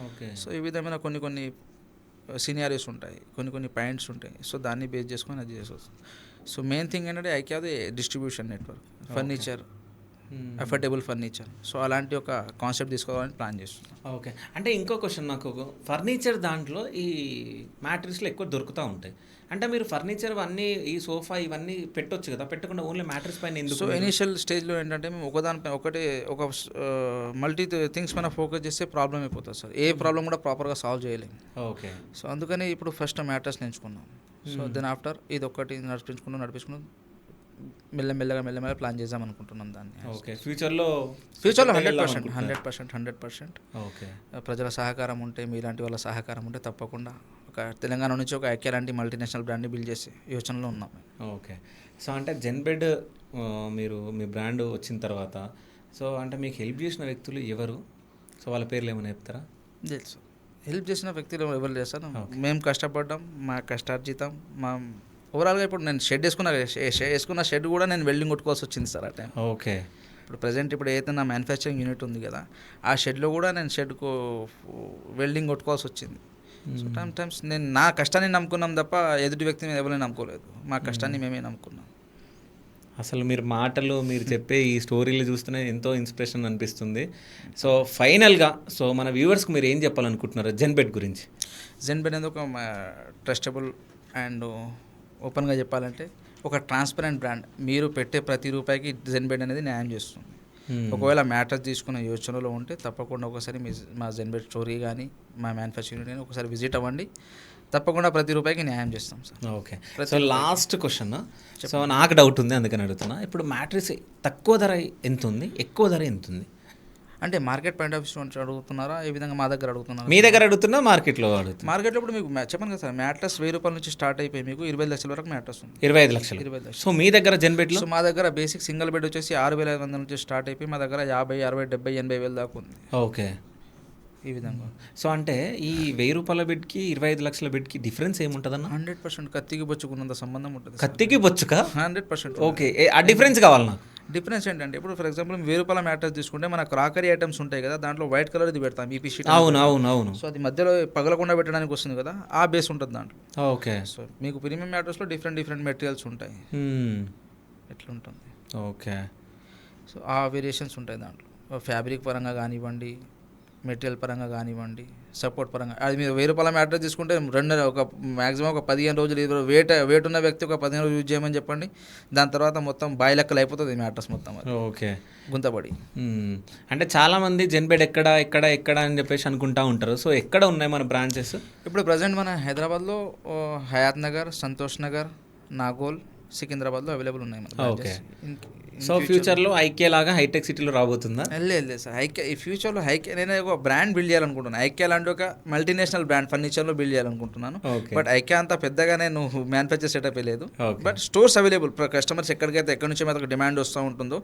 [SPEAKER 1] ఓకే.
[SPEAKER 2] సో ఈ విధమైన కొన్ని సీనియారిటీస్ ఉంటాయి, కొన్ని పాయింట్స్ ఉంటాయి. సో దాన్ని బేస్ చేసుకొని అది చేసేవచ్చు. సో మెయిన్ థింగ్ ఏంటంటే ఐక్యాది distribution network, furniture, affordable furniture. So అలాంటి ఒక కాన్సెప్ట్ తీసుకోవాలని ప్లాన్ చేస్తున్నాం.
[SPEAKER 1] ఓకే. అంటే ఇంకో క్వశ్చన్, నాకు ఫర్నిచర్ దాంట్లో ఈ మ్యాట్రిక్స్లో ఎక్కువ దొరుకుతూ ఉంటాయి. అంటే మీరు ఫర్నిచర్ అన్నీ ఈ సోఫా ఇవన్నీ పెట్టొచ్చు కదా, పెట్టకుండా ఓన్లీ మ్యాట్రిక్స్ పైన ఎందుకు?
[SPEAKER 2] సో ఇనిషియల్ స్టేజ్లో ఏంటంటే మేము ఒకదానిపై ఒక మల్టీ థింగ్స్ పైన ఫోకస్ చేస్తే ప్రాబ్లం అయిపోతుంది సార్. ఏ ప్రాబ్లం కూడా ప్రాపర్గా సాల్వ్ చేయలేము.
[SPEAKER 1] ఓకే.
[SPEAKER 2] సో అందుకని ఇప్పుడు ఫస్ట్ మ్యాట్రెస్ ఎంచుకున్నాం. సో దెన్ ఆఫ్టర్ ఇది ఒకటి నడిపించుకున్నాం మెల్లమెల్లగా ప్లాన్ చేద్దాం అనుకుంటున్నాం దాన్ని.
[SPEAKER 1] ఓకే. ఫ్యూచర్లో
[SPEAKER 2] 100%.
[SPEAKER 1] ఓకే.
[SPEAKER 2] ప్రజల సహకారం ఉంటే, మీలాంటి వాళ్ళ సహకారం ఉంటే తప్పకుండా ఒక తెలంగాణ నుంచి ఒక ఐక్యా లాంటి మల్టీనేషనల్ బ్రాండ్ని బిల్డ్ చేసే యోచనలో ఉన్నాం.
[SPEAKER 1] ఓకే. సో అంటే జెన్బెడ్ మీరు మీ బ్రాండ్ వచ్చిన తర్వాత సో అంటే మీకు హెల్ప్ చేసిన వ్యక్తులు ఎవరు? సో వాళ్ళ పేర్లు ఏమైనా చెప్తారా?
[SPEAKER 2] తెలుసు. హెల్ప్ చేసిన వ్యక్తులు ఎవరు చేస్తాను, మేము కష్టపడ్డాం, మా కష్టార్జితం. మా ఓవరాల్గా ఇప్పుడు నేను వేసుకున్న షెడ్ కూడా నేను వెల్డింగ్ కొట్టుకోవాల్సి వచ్చింది సార్ ఆ టైం.
[SPEAKER 1] ఓకే.
[SPEAKER 2] ఇప్పుడు ప్రజెంట్ ఇప్పుడు ఏదైతే నా మ్యానుఫ్యాక్చరింగ్ యూనిట్ ఉంది కదా, ఆ షెడ్లో కూడా నేను షెడ్కు వెల్డింగ్ కొట్టుకోవాల్సి వచ్చింది. సో టైమ్స్ నేను నా కష్టాన్ని నమ్ముకున్నాం తప్ప ఎదుటి వ్యక్తిని ఎవరైనా నమ్ముకోలేదు. మా కష్టాన్ని మేమే నమ్ముకున్నాం.
[SPEAKER 1] అసలు మీరు మాటలు, మీరు చెప్పే ఈ స్టోరీలు చూస్తేనే ఎంతో ఇన్స్పిరేషన్ అనిపిస్తుంది. సో ఫైనల్గా సో మన వ్యూవర్స్కి మీరు ఏం చెప్పాలనుకుంటున్నారు జెన్బెడ్ గురించి?
[SPEAKER 2] జెన్బెడ్ అనేది ఒక ట్రస్టబుల్ అండ్ ఓపెన్గా చెప్పాలంటే ఒక ట్రాన్స్పరెంట్ బ్రాండ్. మీరు పెట్టే ప్రతి రూపాయికి జెన్బెడ్ అనేది న్యాయం చేస్తుంది. ఒకవేళ మ్యాటర్స్ తీసుకునే యోచనలో ఉంటే తప్పకుండా ఒకసారి మా జెన్బెడ్ స్టోరీ కానీ మా మ్యానుఫ్యాక్చరింగ్ కానీ ఒకసారి విజిట్ అవ్వండి. తప్పకుండా ప్రతి రూపాయికి న్యాయం చేస్తాం sir.
[SPEAKER 1] Okay. So last question, so నాకు డౌట్ ఉంది అందుకని అడుగుతున్నా. ఇప్పుడు మ్యాట్రిక్స్ తక్కువ ధర ఎంత ఉంది, ఎక్కువ ధర ఎంత ఉంది?
[SPEAKER 2] అంటే మార్కెట్ పాయింట్ ఆఫ్ వ్యూ నుంచి అడుగుతున్నారా, ఏ విధంగా మా దగ్గర అడుగుతున్నారా?
[SPEAKER 1] మీ దగ్గర అడుగుతున్నా, మార్కెట్లో అడుగుతున్నా?
[SPEAKER 2] మార్కెట్లో ఇప్పుడు మీకు చెప్పాను కదా సార్, మ్యాట్రస్ 1000 రూపాయల నుంచి స్టార్ట్ అయిపోయి మీకు 25 లక్షల వరకు మ్యాట్రస్ ఉంది.
[SPEAKER 1] 25 లక్షలు.
[SPEAKER 2] 25 లక్షలు.
[SPEAKER 1] సో మీ దగ్గర జెన్బెట్లో?
[SPEAKER 2] సో మా దగ్గర బేసిక్ సింగిల్ బెడ్ వచ్చేసి 6500 నుంచి స్టార్ట్ అయిపోయి మా దగ్గర 50, 60, 70, 80 వేలు దాకా ఉంది.
[SPEAKER 1] ఓకే.
[SPEAKER 2] ఈ విధంగా.
[SPEAKER 1] సో అంటే ఈ 1000 రూపాయల బెడ్కి 25 లక్షల బెడ్కి డిఫరెన్స్ ఏముంటుందన్న?
[SPEAKER 2] 100% కత్తికి బొచ్చుకున్నంత సంబంధం ఉంటుంది.
[SPEAKER 1] కత్తికి బొచ్చుక?
[SPEAKER 2] 100%.
[SPEAKER 1] ఓకే. ఆ డిఫరెన్స్ కావాలి నాకు.
[SPEAKER 2] డిఫరెన్స్ ఏంటంటే ఇప్పుడు ఫర్ ఎగ్జాంపుల్ 1000 రూపాయల మ్యాట్రస్ తీసుకుంటే మన క్రాకరీ ఐటమ్స్ ఉంటాయి కదా, దాంట్లో వైట్ కలర్ ఇది పెడతాం, ఈపీ షీట్.
[SPEAKER 1] అవును.
[SPEAKER 2] సో అది మధ్యలో పగలకుండా పెట్టడానికి వస్తుంది కదా, ఆ బేస్ ఉంటుంది దాంట్లో.
[SPEAKER 1] ఓకే.
[SPEAKER 2] సో మీకు ప్రీమియం మ్యాట్రస్లో డిఫరెంట్ మెటీరియల్స్ ఉంటాయి. ఎట్లా ఉంటుంది.
[SPEAKER 1] ఓకే.
[SPEAKER 2] సో ఆ వేరియేషన్స్ ఉంటాయి దాంట్లో, ఫ్యాబ్రిక్ పరంగా కానివ్వండి, మెటీరియల్ పరంగా కానివ్వండి, సపోర్ట్ పరంగా. అది మీరు 1000 రూపాయల మ్యాట్రస్ తీసుకుంటే మ్యాక్సిమం ఒక 15 రోజులు వెయిట్ ఉన్న వ్యక్తి ఒక 15 రోజులు యూజ్ చేయమని చెప్పండి, దాని తర్వాత మొత్తం బాయ్ లెక్కలు అయిపోతుంది మ్యాట్రస్ మొత్తం.
[SPEAKER 1] ఓకే.
[SPEAKER 2] గుంతపడి.
[SPEAKER 1] అంటే చాలామంది జెన్బెడ్ ఎక్కడ అని చెప్పేసి అనుకుంటా ఉంటారు. సో ఎక్కడ ఉన్నాయి మన బ్రాంచెస్?
[SPEAKER 2] ఇప్పుడు ప్రజెంట్ మన హైదరాబాద్లో హయాత్ నగర్, సంతోష్ నగర్, నాగోల్, సికింద్రాబాద్లో అవైలబుల్ ఉన్నాయి మన
[SPEAKER 1] ఓకే.
[SPEAKER 2] branches.
[SPEAKER 1] సో ఫ్యూచర్లో ఐక్యా లాగా హైటెక్ సిటీలో రాబోతుందా?
[SPEAKER 2] లేదు సార్, ఐక్యా ఈ ఫ్యూచర్లో నేను ఒక బ్రాండ్ బిల్డ్ చేయాలనుకుంటున్నాను. ఐక్యా లాంటి ఒక మల్టీనేషనల్ బ్రాండ్ ఫర్నిచర్లో బిల్డ్ చేయాలనుకుంటున్నాను. బట్ ఐక్యా అంతా పెద్దగా నేను మ్యానుఫ్యాక్చర్ సెటప్ లేదు. బట్ స్టోర్స్ అవైలబుల్, కస్టమర్స్ ఎక్కడికైతే ఎక్కడి నుంచి మనకు డిమాండ్ వస్తూ ఉంటుందో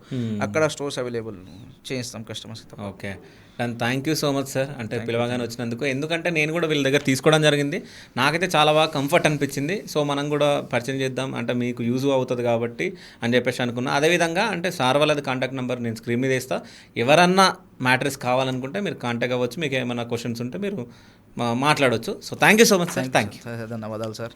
[SPEAKER 2] అక్కడ స్టోర్స్ అవైలబుల్ చేయిస్తాం customers.
[SPEAKER 1] Okay. And thank you so much sir, అంటే పిలవగానే వచ్చినందుకు. ఎందుకంటే నేను కూడా వీళ్ళ దగ్గర తీసుకోవడం జరిగింది, నాకైతే చాలా బాగా కంఫర్ట్ అనిపించింది. సో మనం కూడా పరిచయం చేద్దాం, అంటే మీకు యూజ్ అవుతుంది కాబట్టి అని చెప్పేసి అనుకున్నా. అదేవిధంగా అంటే సార్ వాళ్ళది కాంటాక్ట్ నెంబర్ నేను స్క్రీన్ మీద ఇస్తా, ఎవరన్నా మ్యాట్రెస్ కావాలనుకుంటే మీరు కాంటాక్ట్ అవ్వచ్చు, మీకు ఏమైనా క్వశ్చన్స్ ఉంటే మీరు మాట్లాడవచ్చు. So thank you so much sir. Thank you.
[SPEAKER 2] ధన్యవాదాలు సార్.